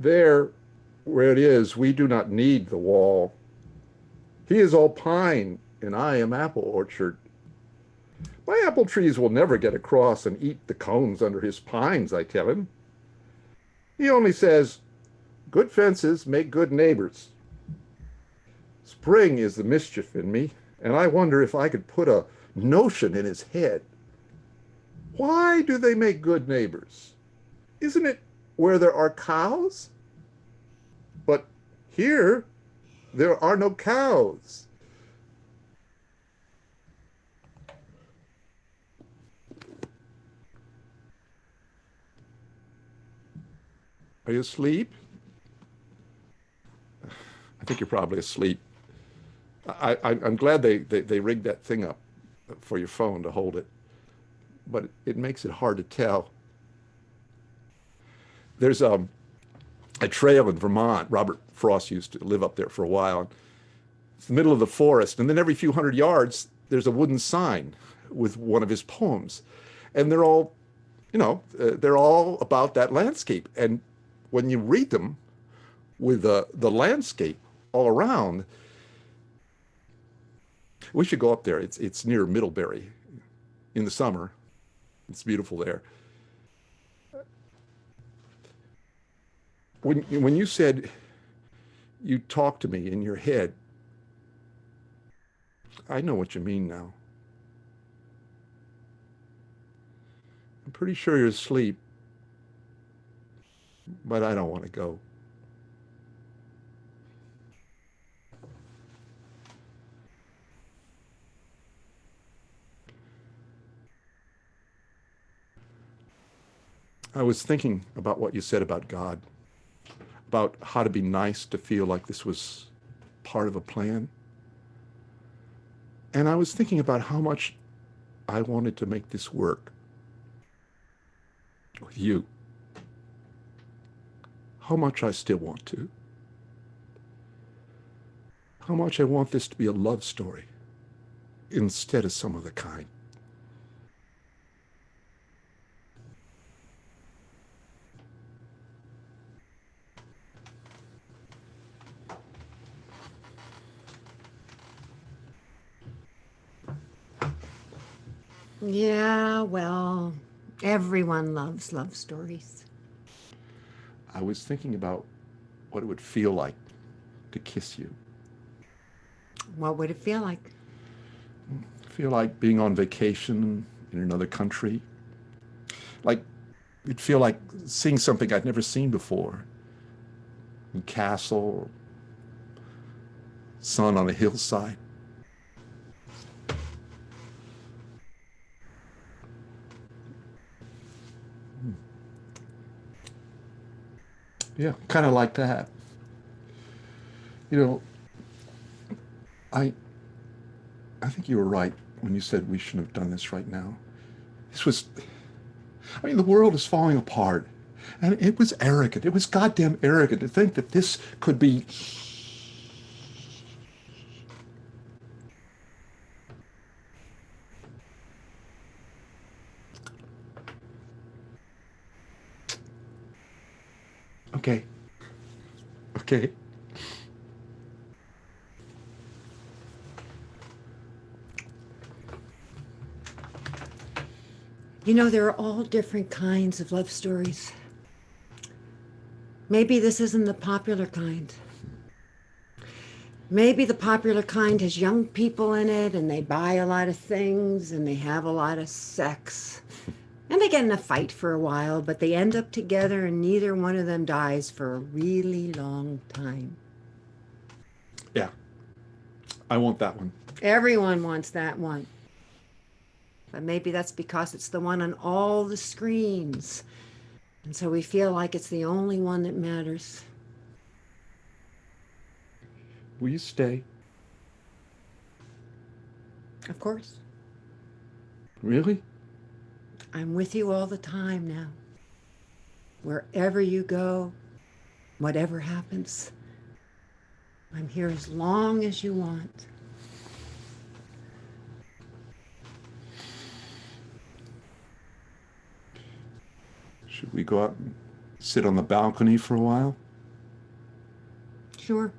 There, where it is, we do not need the wall. He is all pine, and I am apple orchard. My apple trees will never get across and eat the cones under his pines, I tell him. He only says, good fences make good neighbors. Spring is the mischief in me, and I wonder if I could put a notion in his head. Why do they make good neighbors? Isn't it where there are cows? But here, there are no cows. Are you asleep? I think you're probably asleep. I'm glad they rigged that thing up for your phone to hold it, but it makes it hard to tell. There's a trail in Vermont. Robert Frost used to live up there for a while. It's the middle of the forest, and then every few hundred yards, there's a wooden sign with one of his poems, and they're all, they're all about that landscape. And when you read them with the landscape all around, we should go up there. It's near Middlebury in the summer. It's beautiful there. When you said you talk to me in your head, I know what you mean now. I'm pretty sure you're asleep, but I don't want to go. I was thinking about what you said about God, about how to be nice to feel like this was part of a plan. And I was thinking about how much I wanted to make this work with you. How much I still want to. How much I want this to be a love story instead of some other kind. Yeah, well, everyone loves love stories. I was thinking about what it would feel like to kiss you. What would it feel like? Feel like being on vacation in another country. Like, it'd feel like seeing something I'd never seen before. A castle, sun on a hillside. Yeah, kind of like that. You know, I I think you were right when you said we shouldn't have done this right now. This was, I mean, the world is falling apart. And it was arrogant. It was goddamn arrogant to think that this could be. Okay. Okay. You know, there are all different kinds of love stories. Maybe this isn't the popular kind. Maybe the popular kind has young people in it and they buy a lot of things and they have a lot of sex. And they get in a fight for a while, but they end up together and neither one of them dies for a really long time. Yeah. I want that one. Everyone wants that one. But maybe that's because it's the one on all the screens. And so we feel like it's the only one that matters. Will you stay? Of course. Really? I'm with you all the time now. Wherever you go, whatever happens, I'm here as long as you want. Should we go out and sit on the balcony for a while? Sure.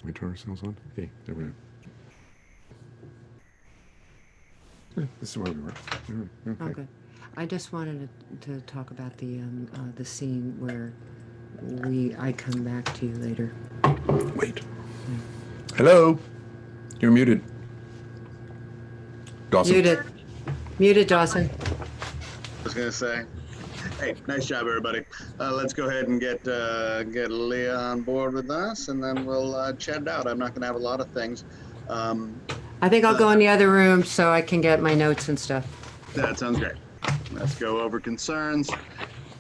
We turn ourselves on. Hey, there we are. This is where we were. Okay. Okay. I just wanted to talk about the scene where I come back to you later. Wait. Hello. You're muted. Dawson. Muted, Dawson. I was gonna say, hey, nice job, everybody. Let's go ahead and get Leah on board with us, and then we'll chat it out. I'm not gonna have a lot of things. I think I'll go in the other room so I can get my notes and stuff. That sounds great. Let's go over concerns.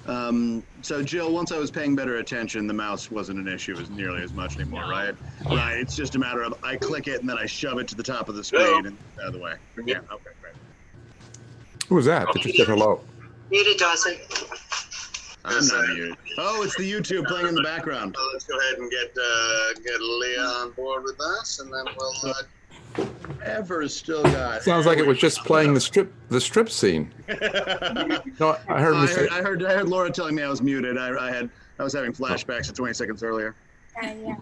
So Jill, once I was paying better attention, the mouse wasn't an issue as nearly as much anymore, right? Right. It's just a matter of I click it and then I shove it to the top of the screen and out of the way. Yeah. Okay. Great. Who was that? That just said hello. Muted, Dawson. I'm not muted. Oh, it's the YouTube playing in the background. Let's go ahead and get Leah on board with us, and then we'll. Whoever's still got. Sounds like it was just playing the strip scene. No, I heard Laura telling me I was muted. I was having flashbacks to 20 seconds earlier. Yeah.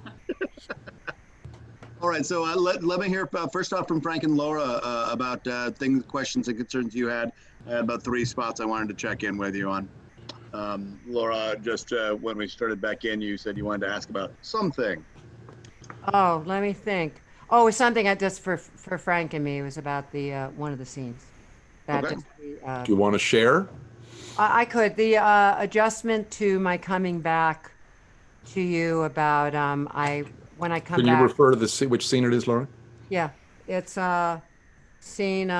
All right, so let me hear first off from Frank and Laura about questions and concerns you had. I had about 3 spots I wanted to check in with you on. Laura, just when we started back in, you said you wanted to ask about something. Oh, let me think. Oh, it's something just for Frank and me. It was about the one of the scenes. That Okay. just, Do you want to share? I could. The adjustment to my coming back to you about when I come Can you back. refer to the scene, which scene it is, Laura? Yeah, it's scene.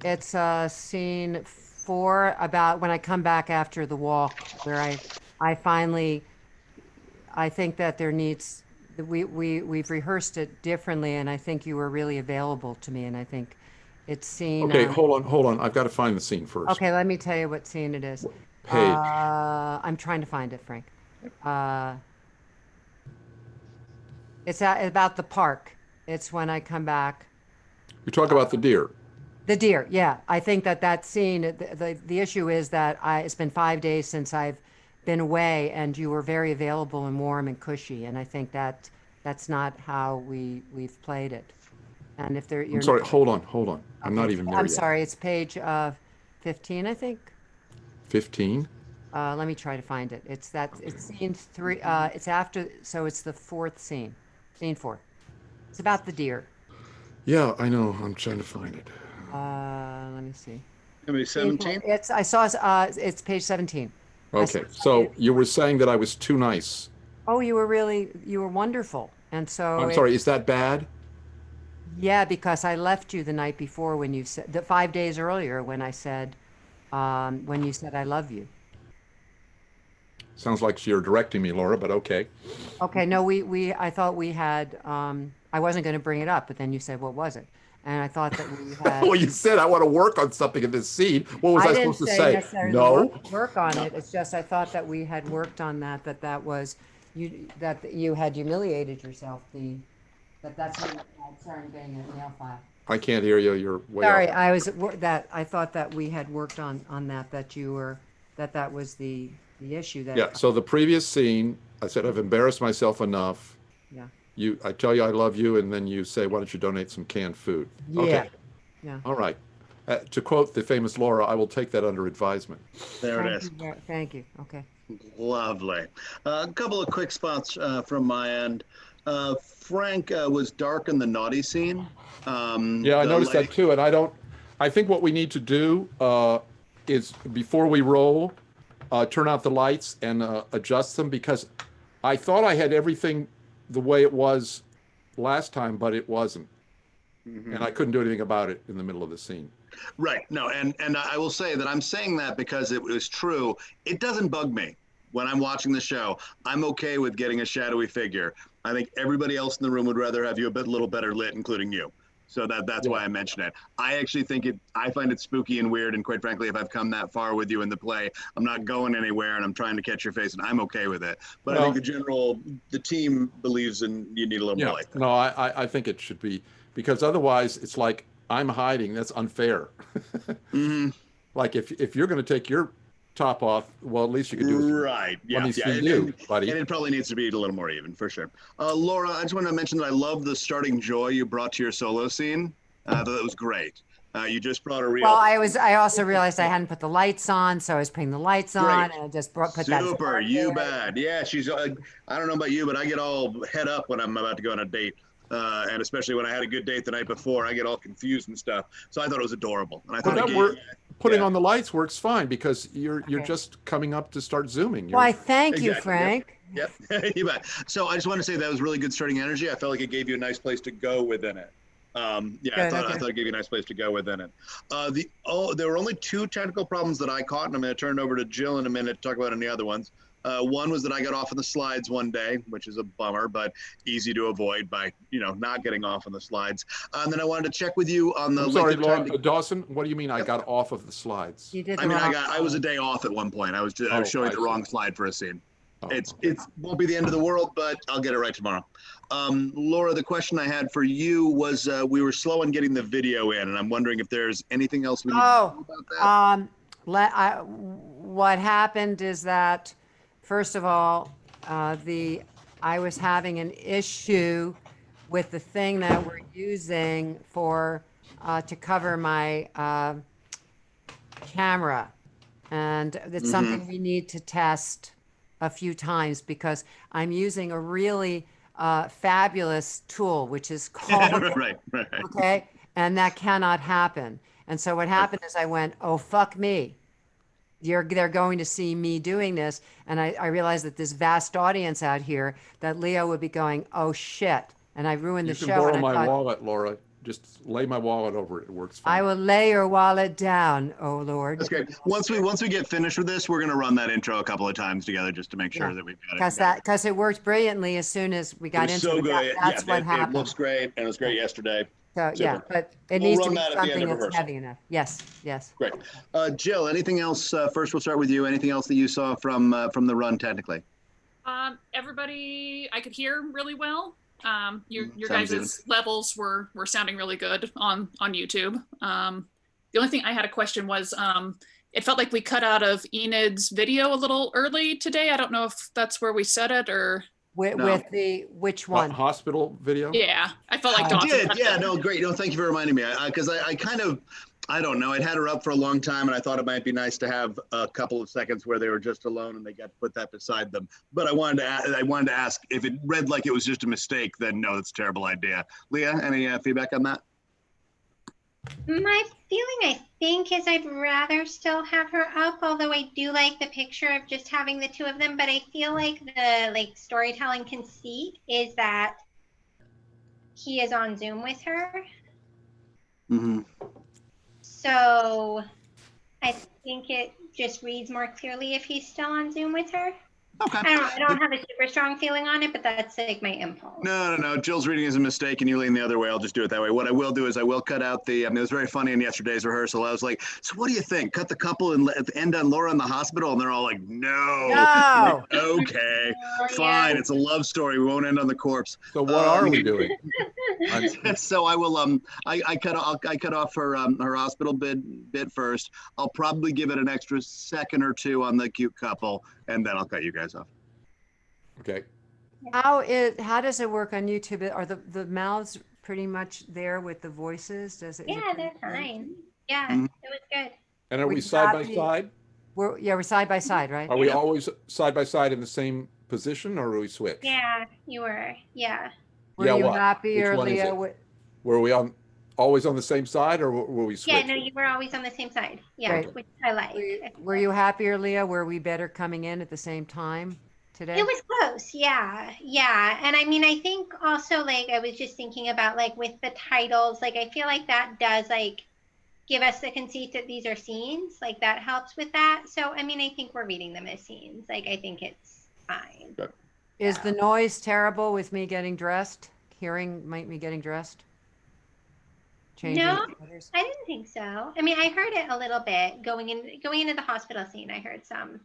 It's scene 4 about when I come back after the walk, where I finally. I think that there needs. We've rehearsed it differently, and I think you were really available to me, and I think it's scene. Okay, hold on. I've got to find the scene first. Okay, let me tell you what scene it is. Page. I'm trying to find it, Frank. It's about the park. It's when I come back. You talk about the deer. The deer, yeah. I think that scene. The issue is that it's been 5 days since I've been away, and you were very available and warm and cushy, and I think that's not how we've played it. And if you're I'm sorry. Hold on. I'm not even there I'm yet. sorry. It's page 15, I think. 15. Let me try to find it. It's scene 3. It's after, so it's the 4th scene. Scene 4. It's about the deer. Yeah, I know. I'm trying to find it. Let me see. Maybe 17. It's page 17. Okay, so you were saying that I was too nice. Oh, you were wonderful. And so I'm sorry, is that bad? Yeah, because I left you the night before when you said, 5 days earlier when I said, when you said I love you. Sounds like you're directing me, Laura, but okay. Okay, no, I thought we had, I wasn't going to bring it up, but then you said, what was it? And I thought that we had. Well, you said I want to work on something in this scene. What was I supposed to say? Necessarily No. Work on it. It's just I thought that we had worked on that was that you had humiliated yourself. That's what. Sorry, I'm getting a nail file. I can't hear you. You're way Sorry, off. I thought that we had worked on that you were that was the issue that. Yeah. So the previous scene, I said I've embarrassed myself enough. Yeah. I tell you I love you, and then you say, why don't you donate some canned food? Yeah. Okay. Yeah. All right. To quote the famous Laura, I will take that under advisement. There it is. Thank you. Okay. Lovely. A couple of quick spots from my end. Frank was dark in the naughty scene. Yeah, I noticed that too. And I think what we need to do is before we roll, turn out the lights and adjust them, because I thought I had everything the way it was last time, but it wasn't. Mm-hmm. And I couldn't do anything about it in the middle of the scene. Right. No, and I will say that I'm saying that because it was true. It doesn't bug me when I'm watching the show. I'm okay with getting a shadowy figure. I think everybody else in the room would rather have you a little better lit, including you. So that's why I mention it. I actually I find it spooky and weird. And quite frankly, if I've come that far with you in the play, I'm not going anywhere and I'm trying to catch your face and I'm okay with it. But I think the team believes you need a little more like that. No, I think it should be, because otherwise it's like I'm hiding. That's unfair. Mm-hmm. Like if you're going to take your top off, well, at least you could do it. Right. Let Yeah. me Yeah. see you, buddy. And it probably needs to be a little more even for sure. Laura, I just want to mention that I love the starting joy you brought to your solo scene. That was great. You just brought a real Well, I also realized I hadn't put the lights on, so I was putting the lights on, Great. and I just put that. Super, you there. bet. Yeah, she's. I don't know about you, but I get all head up when I'm about to go on a date, and especially when I had a good date the night before, I get all confused and stuff. So I thought it was adorable, and I thought But it that gave, work, putting yeah. on the lights works fine because you're Okay. just coming up to start zooming. Why, thank you, Exactly. Frank. Yep, you bet. So I just want to say that was really good starting energy. I felt like it gave you a nice place to go within it. Yeah, Good, I okay. thought it gave you a nice place to go within it. There were only two technical problems that I caught, and I'm going to turn it over to Jill in a minute to talk about any other ones. One was that I got off on the slides one day, which is a bummer, but easy to avoid by not getting off on the slides. And then I wanted to check with you on the I'm length sorry, of time. Dawson. What do you mean I got off of the slides? You did. I mean, I was a day off at one point. I was showing I the see. wrong slide for a scene. Oh, It's won't be the end of the world, but I'll get it right tomorrow. Laura, the question I had for you was we were slow on getting the video in, and I'm wondering if there's anything else we need to do about that. What happened is that, first of all, I was having an issue with the thing that we're using for to cover my camera, and it's something we need to test a few times because I'm using a really fabulous tool, which is called right. okay, and that cannot happen. And so what happened is I went, oh fuck me. They're going to see me doing this, and I realized that this vast audience out here that Leo would be going, oh shit, and I ruined the You can show. borrow And I my thought, wallet, Laura. Just lay my wallet over it. It works fine. I will lay your wallet down, oh Lord. That's great. Once we get finished with this, we're going to run that intro a couple of times together just to make sure Yeah. that we've got it. Because it worked brilliantly as soon as we It got was into so it. good. That's Yeah, what it happened. looks great, and it was great yesterday. So yeah, Super. but it We'll needs to run be that at the end something of that's rehearsal. heavy enough. Yes. Great. Jill, anything else? First, we'll start with you. Anything else that you saw from the run technically? Everybody, I could hear really well. Your Sounds guys' levels were sounding really good on YouTube. The only thing I had a question was, it felt like we cut out of Enid's video a little early today. I don't know if that's where we set it or. With, No. with the which one? Hospital video? Yeah, I felt like I Dawson did. cut Yeah. it. No. Great. No. Thank you for reminding me. Because I kind of. I don't know. I'd had her up for a long time, and I thought it might be nice to have a couple of seconds where they were just alone, and they got to put that beside them. But I wanted to ask if it read like it was just a mistake. Then no, that's a terrible idea. Leah, any feedback on that? My feeling, I think, is I'd rather still have her up, although I do like the picture of just having the two of them. But I feel like the storytelling conceit is that he is on Zoom with her. Mm-hmm. So I think it just reads more clearly if he's still on Zoom with her. Okay. I don't have a super strong feeling on it, but that's like my impulse. No. Jill's reading is a mistake, and you lean the other way. I'll just do it that way. What I will do is I will cut out the. It was very funny in yesterday's rehearsal. I was like, "So what do you think? Cut the couple and end on Laura in the hospital?" And they're all like, "No." I'm like, okay, fine. It's a love story. We won't end on the corpse. So what are we doing? So I will. I cut off her her hospital bit first. I'll probably give it an extra second or two on the cute couple, and then I'll cut you guys off. Okay. How does it work on YouTube? Are the mouths pretty much there with the voices? Does it? Yeah, they're fine. Yeah, Mhm. it was good. And are we We've side got by the- side? We're side by side, right? Are we always side by side in the same position, or are we switch? Yeah, you were. Yeah. Were Yeah, you what? happier, Which one is Leah? it? Were we always on the same side, or were we switch? Yeah, no, you were always on the same side. Yeah, Right. which I like. Were you happier, Leah? Were we better coming in at the same time today? It was close, yeah. And I mean, I think also I was just thinking about with the titles, I feel like that does give us the conceit that these are scenes, that helps with that. So I mean, I think we're reading them as scenes. I think it's fine. Is the noise terrible with me getting dressed? Hearing me getting dressed? Changing No, sweaters? I didn't think so. I mean, I heard it a little bit going into the hospital scene. I heard some.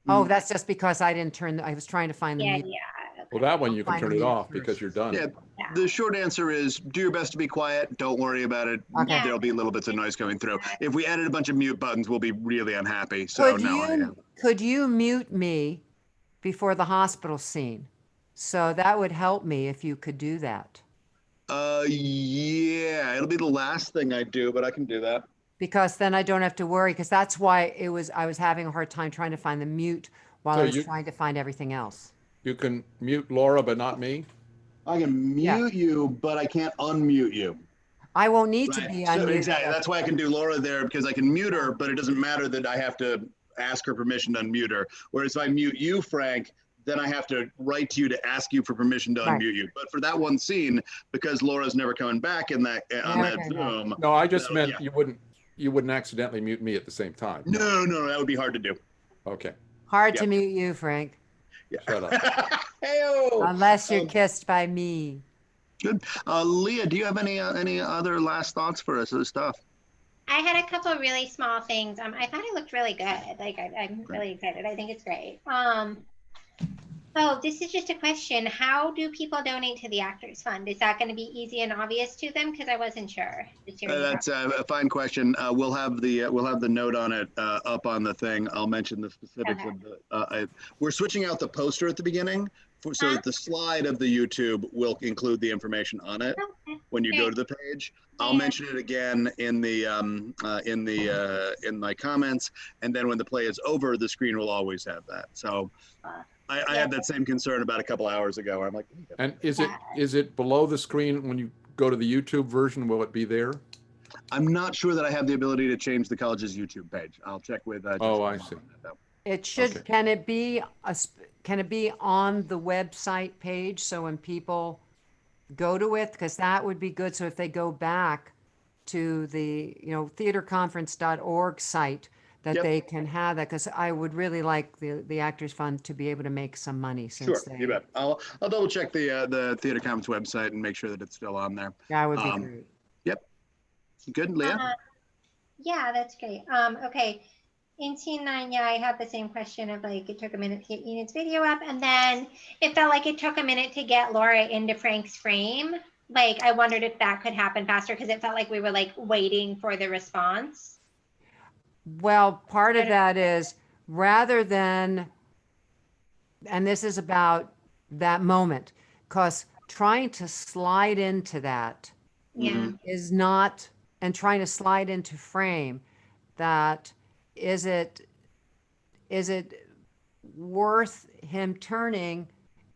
Oh, that's just because I didn't turn. I was trying to find the Yeah, mute. yeah. Well, that one you can Find turn the it mute off first. because you're done. Yeah, the short answer is do your best to be quiet. Don't worry about it. Okay. There'll be little bits of noise coming through. If we added a bunch of mute buttons, we'll be really unhappy. So Could you mute me before the hospital scene? So that would help me if you could do that. Yeah, it'll be the last thing I do, but I can do that. Because then I don't have to worry, because that's why I was having a hard time trying to find the mute while I was trying to find everything else. You can mute Laura, but not me? I can mute you, but I can't unmute you. I won't need to be unmuted. So exactly, that's why I can do Laura there, because I can mute her, but it doesn't matter that I have to ask her permission to unmute her. Whereas if I mute you, Frank, then I have to write to you to ask you for permission to unmute you. But for that one scene, because Laura's never coming back in that on that Zoom. No, I just meant you wouldn't accidentally mute me at the same time. No, that would be hard to do. Okay. Hard to mute you, Frank. Yeah. Shut up. Hey-o. Unless you're kissed by me. Good. Leah, do you have any other last thoughts for us of the stuff? I had a couple really small things. I thought it looked really good. Like I'm really excited. I think it's great. Oh, this is just a question. How do people donate to the Actors Fund? Is that going to be easy and obvious to them? Because I wasn't sure. That's a fine question. We'll have the note on it up on the thing. I'll mention the specifics of the. We're switching out the poster at the beginning, so that the slide of the YouTube will include the information on it when you go to the page. I'll mention it again in my comments, and then when the play is over, the screen will always have that. So. I had that same concern about a couple hours ago. Where I'm like, and is it below the screen when you go to the YouTube version? Will it be there? I'm not sure that I have the ability to change the college's YouTube page. I'll check with. Oh, I see. It should. Okay. Can it be on the website page so when people go to it, because that would be good. So if they go back to the theaterconference.org site. That they can have that, because I would really like the Actors Fund to be able to make some money. Since you bet. I'll double check the Theater Conference website and make sure that it's still on there. That would be great. Yep. Good, Leah? Yeah, that's great. Okay. In scene 9, I had the same question of like, it took a minute to get Enid's video up, and then it felt like it took a minute to get Laura into Frank's frame. Like, I wondered if that could happen faster, because it felt like we were like waiting for the response. Well, part of that is rather than, and this is about that moment, because trying to slide into that is not, and trying to slide into frame, that is it worth him turning?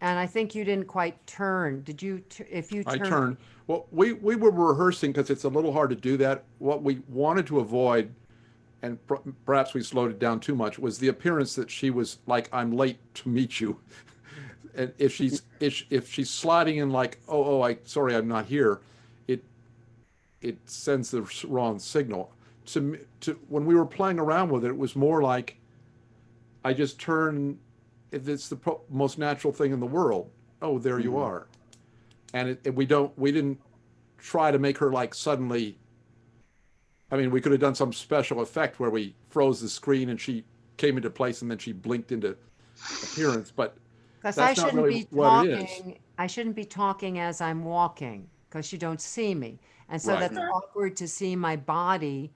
And I think you didn't quite turn. Did you? If you turned. I turned. Well, we were rehearsing because it's a little hard to do that. What we wanted to avoid, and perhaps we slowed it down too much, was the appearance that she was like, I'm late to meet you. And if she's sliding in like, sorry, I'm not here, it sends the wrong signal. To when we were playing around with it, it was more like, I just turn, it's the most natural thing in the world. Oh, there you are. And we didn't try to make her like suddenly, I mean, we could have done some special effect where we froze the screen and she came into place and then she blinked into appearance, but that's not really what it is. I shouldn't be talking as I'm walking because you don't see me. And so that's awkward to see my body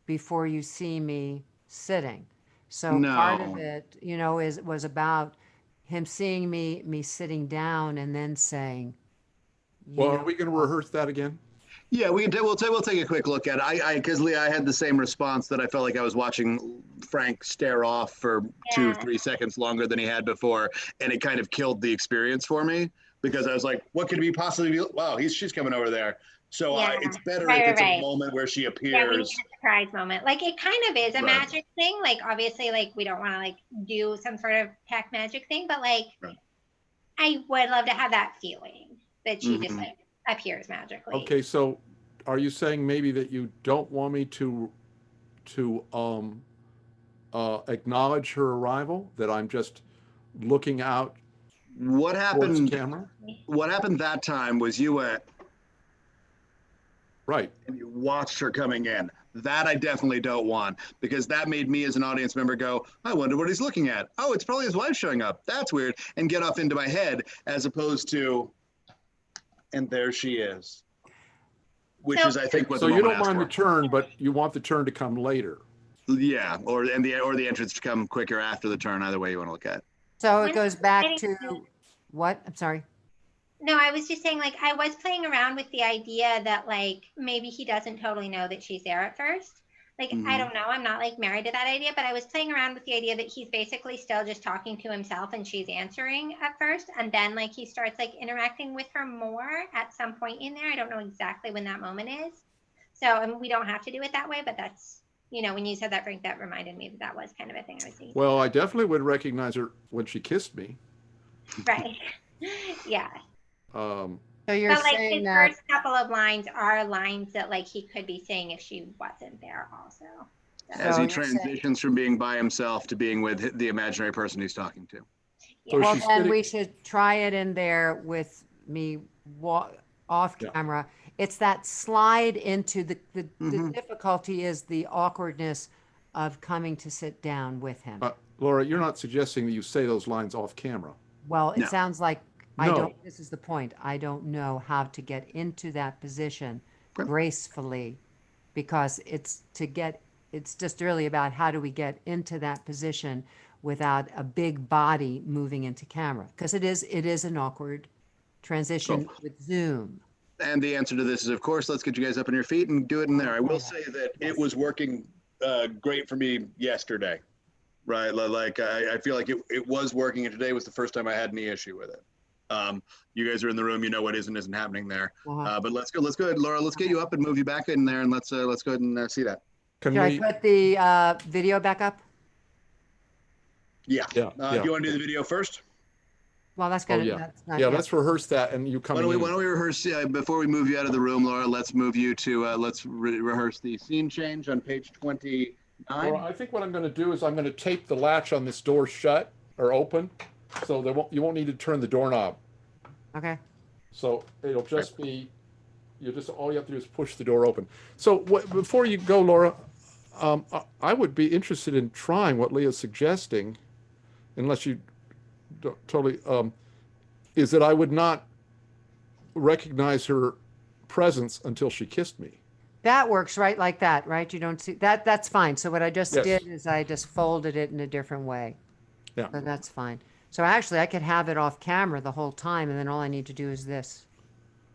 before you see me sitting. So part of it, was about him seeing me sitting down and then saying, well, are we going to rehearse that again? Yeah, we'll take a quick look at it. Because Leah, I had the same response that I felt like I was watching Frank stare off for 2-3 seconds longer than he had before, and it kind of killed the experience for me because I was like, what could we possibly be? Wow, she's coming over there. So it's better if it's a moment where she appears. Yeah, we need a surprise moment. Like it kind of is a magic thing. Like obviously, like we don't want to like do some sort of tech magic thing, but like I would love to have that feeling that she just like appears magically. Okay, so are you saying maybe that you don't want me to acknowledge her arrival? That I'm just looking out? What happened? Camera? What happened that time was you went. Right. And you watched her coming in. That I definitely don't want, because that made me as an audience member go, I wonder what he's looking at. Oh, it's probably his wife showing up. That's weird. And get off into my head, as opposed to and there she is. Which So- is, I think, what So the you moment don't mind the asked for. turn, but you want the turn to come later. Yeah, or the entrance to come quicker after the turn. Either way you want to look at it. So When it goes I back was to getting- what? I'm sorry. No, I was just saying, like, I was playing around with the idea that, like, maybe he doesn't totally know that she's there at first. Like, I don't know. I'm not, like, married to that idea, but I was playing around with the idea that he's basically still just talking to himself and she's answering at first. And then, like, he starts, like, interacting with her more at some point in there. I don't know exactly when that moment is. So, I mean, we don't have to do it that way, but that's, when you said that, Frank, that reminded me that that was kind of a thing I was thinking. Well, I definitely would recognize her when she kissed me. Right. Yeah. Um, So you're But like saying his that first couple of lines are lines that like he could be saying if she wasn't there also. As So he you're saying- transitions from being by himself to being with the imaginary person he's talking to. So Yeah. well, she's then sitting- we should try it in there with me off Yeah. camera. It's that slide into the Mm-hmm. difficulty is the awkwardness of coming to sit down with him. Laura, you're not suggesting that you say those lines off camera. Well, it No. sounds like I No. don't, this is the point. I don't know how to get into that position Okay. gracefully because it's just really about how do we get into that position without a big body moving into camera because it is an awkward transition Cool. with Zoom. And the answer to this is, of course, let's get you guys up on your feet and do it in there. I will say that it was working great for me yesterday, right? Like I feel like it was working, and today was the first time I had any issue with it. You guys are in the room, you know what is and isn't happening there. Uh-huh. But let's go ahead, Laura. Let's get you up and move you back in there, and let's go ahead and see that. Can Should we? I put the video back up? Yeah. Yeah, Do yeah. you want to do the video first? Well, that's Oh, gonna. yeah. That's not Yeah, yet. let's rehearse that and you Why coming don't we in. why don't we rehearse before we move you out of the room, Laura? Let's move you to let's rehearse the scene change on page 29. Laura, I think what I'm going to do is I'm going to tape the latch on this door shut or open, so you won't need to turn the doorknob. Okay. So it'll just be, all you have to do is push the door open. So before you go, Laura, I would be interested in trying what Leah's suggesting, unless you totally, is that I would not recognize her presence until she kissed me. That works right like that, right? You don't see that. That's fine. So what I just Yes. did is I just folded it in a different way. Yeah. So that's fine. So actually, I could have it off camera the whole time, and then all I need to do is this.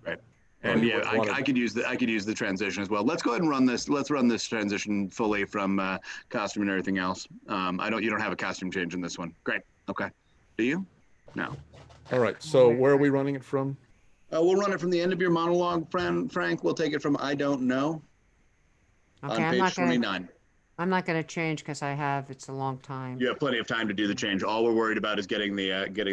Right. Well, And you yeah, would want I could use the transition as well. Let's go ahead and run this. Let's run this transition fully from costume and everything else. You don't have a costume change in this one. Great. Okay. Do you? No. All right. So where are we running it from? We'll run it from the end of your monologue, Frank. We'll take it from I don't know Okay, on page 29. I'm not gonna change because it's a long time. You have plenty of time to do the change. All we're worried about is getting the Okay.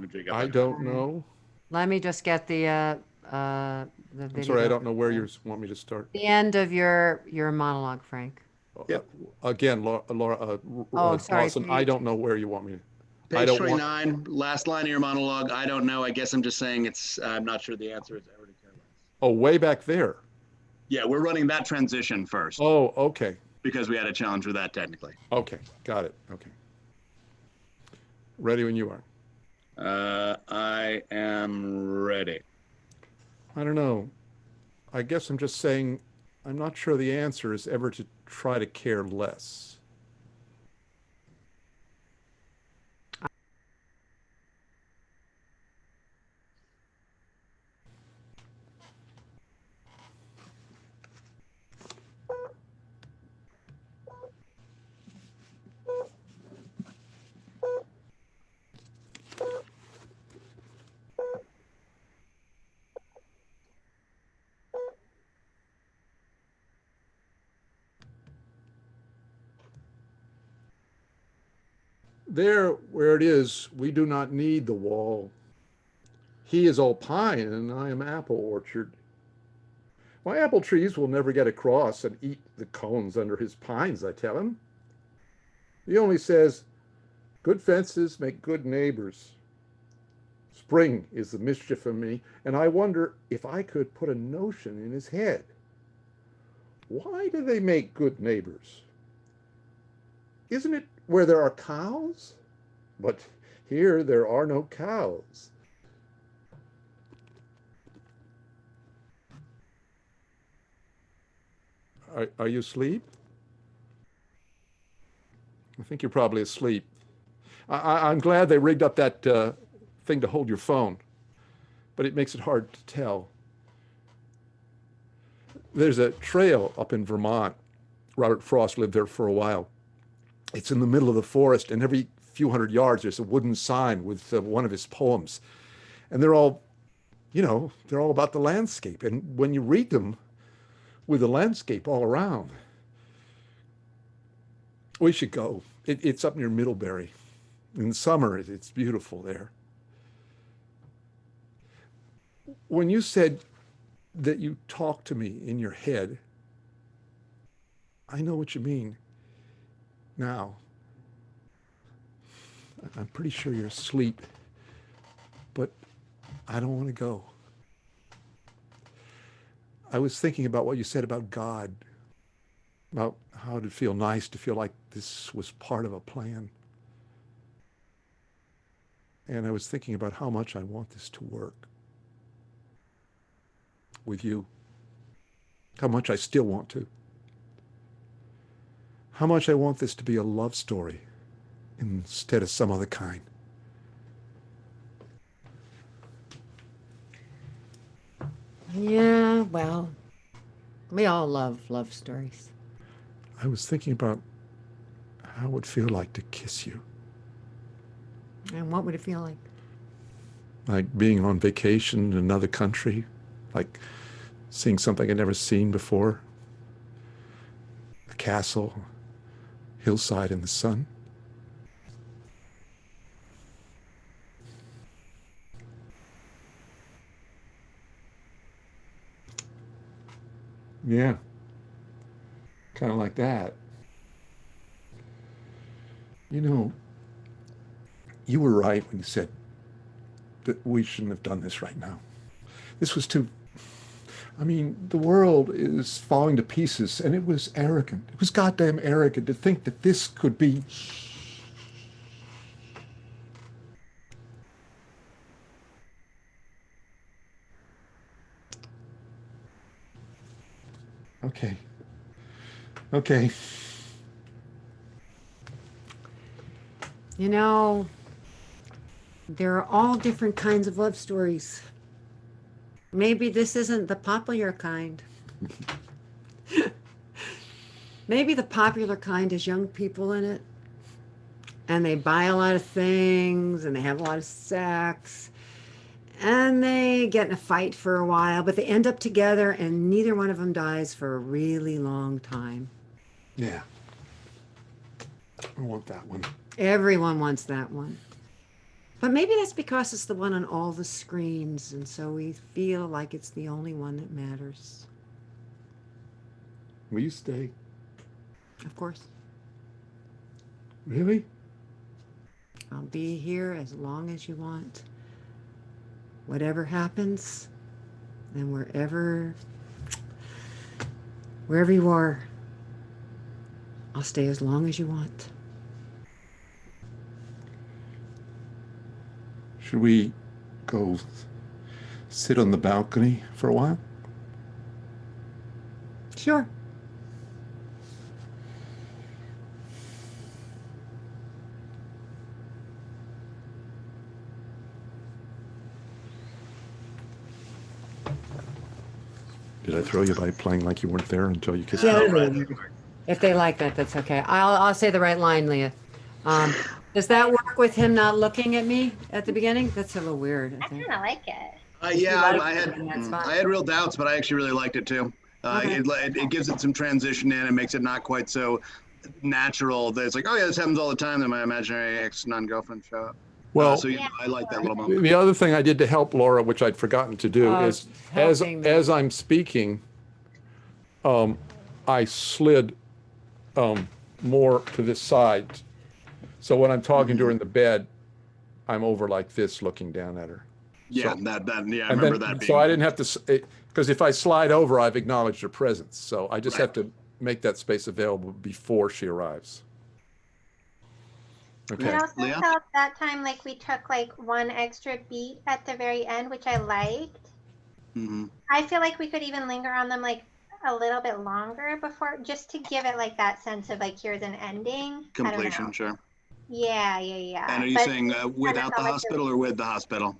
jig up I there. don't know. Let me just get the video. I'm sorry, I don't know where you want me to start. The end of your monologue, Frank. Yep. Again, Laura, sorry, Lawson, I page- don't know where you want me to. I Page don't want. 29, last line of your monologue. I don't know. I guess I'm just saying I'm not sure the answer is ever to care less. Oh, way back there. Yeah, we're running that transition first Oh, okay. because we had a challenge with that technically. Okay, got it. Okay. Ready when you are. I am ready. I don't know. I guess I'm just saying I'm not sure the answer is ever to try to care less. There, where it is, we do not need the wall. He is all pine, and I am apple orchard. My apple trees will never get across and eat the cones under his pines, I tell him. He only says, good fences make good neighbors. Spring is the mischief of me, and I wonder if I could put a notion in his head. Why do they make good neighbors? Isn't it where there are cows? But here there are no cows. Are you asleep? I think you're probably asleep. I'm glad they rigged up that thing to hold your phone, but it makes it hard to tell. There's a trail up in Vermont. Robert Frost lived there for a while. It's in the middle of the forest, and every few hundred yards there's a wooden sign with one of his poems. And they're all, they're all about the landscape. And when you read them with the landscape all around, we should go. It's up near Middlebury. In summer, it's beautiful there. When you said that you talk to me in your head, I know what you mean now. I'm pretty sure you're asleep, but I don't want to go. I was thinking about what you said about God, about how it'd feel nice to feel like this was part of a plan. And I was thinking about how much I want this to work with you, how much I still want to, how much I want this to be a love story instead of some other kind. Yeah, well, we all love love stories. I was thinking about how it would feel like to kiss you. And what would it feel like? Like being on vacation in another country, like seeing something I'd never seen before. A castle, hillside in the sun. Yeah, kind of like that. You were right when you said that we shouldn't have done this right now. This was too, the world is falling to pieces, and it was arrogant. It was goddamn arrogant to think that this could be. Okay. Okay. There are all different kinds of love stories. Maybe this isn't the popular kind. Maybe the popular kind has young people in it, and they buy a lot of things, and they have a lot of sex, and they get in a fight for a while, but they end up together, and neither one of them dies for a really long time. Yeah. I want that one. Everyone wants that one. But maybe that's because it's the one on all the screens, and so we feel like it's the only one that matters. Will you stay? Of course. Really? I'll be here as long as you want. Whatever happens, and wherever you are, I'll stay as long as you want. Should we go sit on the balcony for a while? Sure. Did I throw you by playing like you weren't there until you kissed Yeah, me? if they like that, that's okay. I'll say the right line, Leah. Does that work with him not looking at me at the beginning? That's a little weird, I I think. kind of like it. Yeah, like I it, had then that's fine. I had real doubts, but I actually really liked it too. Okay. It gives it some transition in and makes it not quite so natural that it's like, oh yeah, this happens all the time. Then my imaginary ex non-girlfriend show up. Well, So yeah, I like that little moment. the other thing I did to help Laura, which I'd forgotten to do, is helping me. as I'm speaking, I slid more to this side. So when I'm talking to her in the bed, I'm over like this, looking down at her. Yeah, So- yeah, I And remember then, that being. so I didn't have to, because if I slide over, I've acknowledged her presence. So I just Right. have to make that space available before she arrives. It Okay. also Leah? felt that time like we took like one extra beat at the very end, which I liked. Mhm. I feel like we could even linger on them like a little bit longer before, just to give it like that sense of like, here's an ending. I don't Completion, know. sure. Yeah. And are you But saying it kinda without the felt like hospital or with the hospital?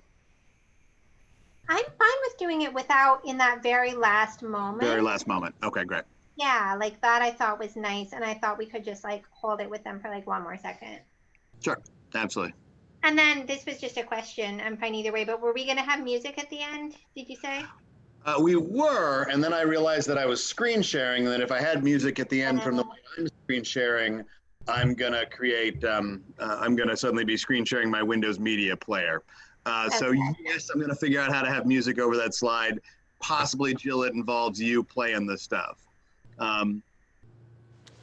I'm fine with doing it without in that very last moment. Very last moment. Okay, great. Yeah, like that I thought was nice, and I thought we could just like hold it with them for like one more second. Sure, absolutely. And then this was just a question. I'm fine either way, but were we gonna have music at the end? Did you say? We were, and then I realized that I was screen sharing, and that if I had music at the end from the way I'm screen sharing, I'm gonna create, I'm gonna suddenly be screen sharing my Windows Media Player. So Okay. yes, I'm gonna figure out how to have music over that slide. Possibly, Jill, it involves you playing the stuff.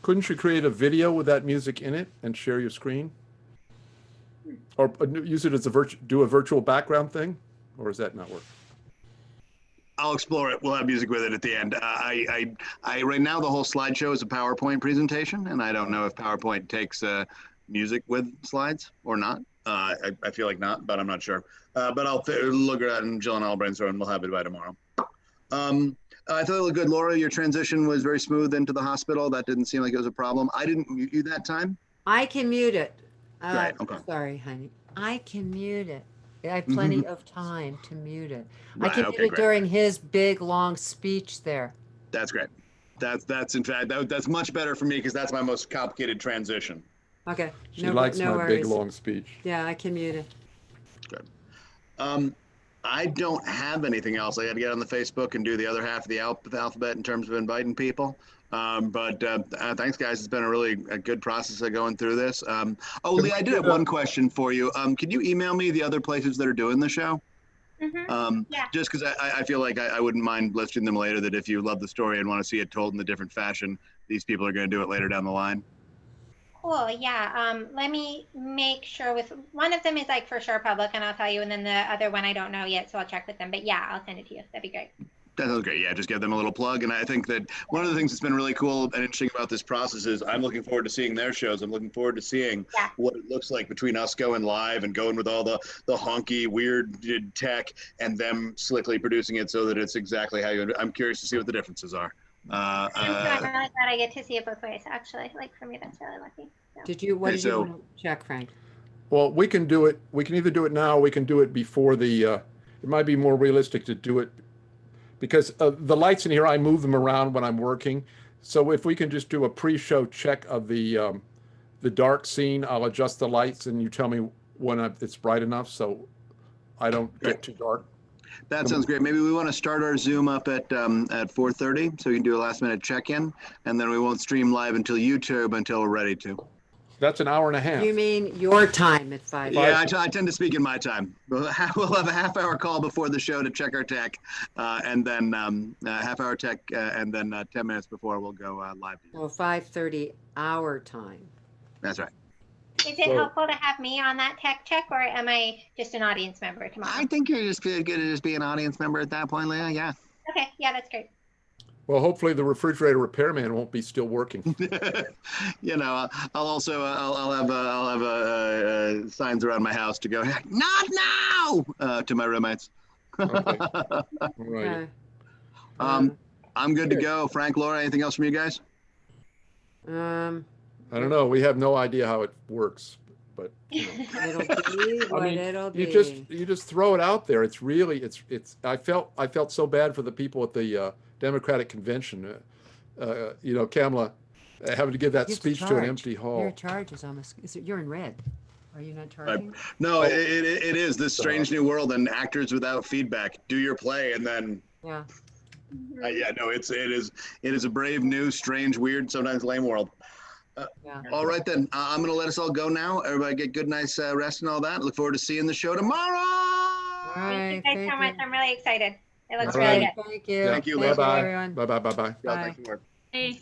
Couldn't you create a video with that music in it and share your screen? Or use it as do a virtual background thing? Or does that not work? I'll explore it. We'll have music with it at the end. Right now the whole slideshow is a PowerPoint presentation, and I don't know if PowerPoint takes music with slides or not. I feel like not, but I'm not sure. But I'll look at it, and Jill and I'll brainstorm, and we'll have it by tomorrow. I thought it looked good. Laura, your transition was very smooth into the hospital. That didn't seem like it was a problem. I didn't mute you that time. I can mute it. Great, okay. Sorry, honey. I can mute it. I have plenty of time to mute it. I Right, can okay, mute it great. during his big, long speech there. That's great. That's in fact, that's much better for me because that's my most complicated transition. Okay. She likes no my big, worries. long speech. Yeah, I can mute it. Good. I don't have anything else. I got to get on the Facebook and do the other half of the alphabet in terms of inviting people. But thanks, guys. It's been a good process of going through this. Oh, Lee, I did have one question for you. Can you email me the other places that are doing the show? Yeah. Just because I feel like I wouldn't mind listing them later, that if you love the story and want to see it told in a different fashion, these people are going to do it later down the line. Cool. Yeah. Let me make sure with one of them is like for sure public, and I'll tell you, and then the other one I don't know yet, so I'll check with them. But yeah, I'll send it to you. That'd be great. That sounds great. Yeah, just give them a little plug. And I think that one of the things that's been really cool and interesting about this process is I'm looking forward to seeing their shows. I'm looking forward to seeing what it looks like between us going live and going with all the honky, weird tech and them slickly producing it so that it's exactly how you. I'm curious to see what the differences are. I'm really glad I get to see it both ways. Actually, like for me, that's really lucky. So. What did you want to check, Frank? Well, we can do it. We can either do it now, or we can do it before the. It might be more realistic to do it because the lights in here, I move them around when I'm working. So if we can just do a pre-show check of the dark scene, I'll adjust the lights, and you tell me when it's bright enough, so I don't get too dark. That sounds great. Maybe we want to start our Zoom up at 4:30, so we can do a last-minute check-in, and then we won't stream live until YouTube until we're ready to. That's an hour and a half. You mean your time at 5? Yeah, I tend to speak in my time. We'll have a half-hour call before the show to check our tech, and then half-hour tech, and then 10 minutes before we'll go live. Well, 5:30 our time. That's right. Is it helpful to have me on that tech check, or am I just an audience member tomorrow? I think you're just good to just be an audience member at that point, Leah. Yeah. Okay. Yeah, that's great. Well, hopefully the refrigerator repairman won't be still working. You know, I'll have signs around my house to go, not now, to my roommates. Okay. All right. I'm good to go. Frank, Laura, anything else from you guys? I don't know. We have no idea how it works, but you know. It'll be what it'll be. You just throw it out there. It's really it's. I felt so bad for the people at the Democratic convention. You know, Kamala having to give that speech to an empty hall. Your charge is almost. You're in red. Are you not charging? No, it is this strange new world and actors without feedback. Do your play and then. Yeah. Yeah, no, it is a brave, new, strange, weird, sometimes lame world. Yeah. All right, then. I'm going to let us all go now. Everybody get good, nice rest and all that. Look forward to seeing the show tomorrow. All right. Thank you guys so much. I'm really excited. It looks All really right. good. Thank you. Thank you, Thank you, Bye-bye. everyone. Bye-bye. Y'all Bye. take care. Hey.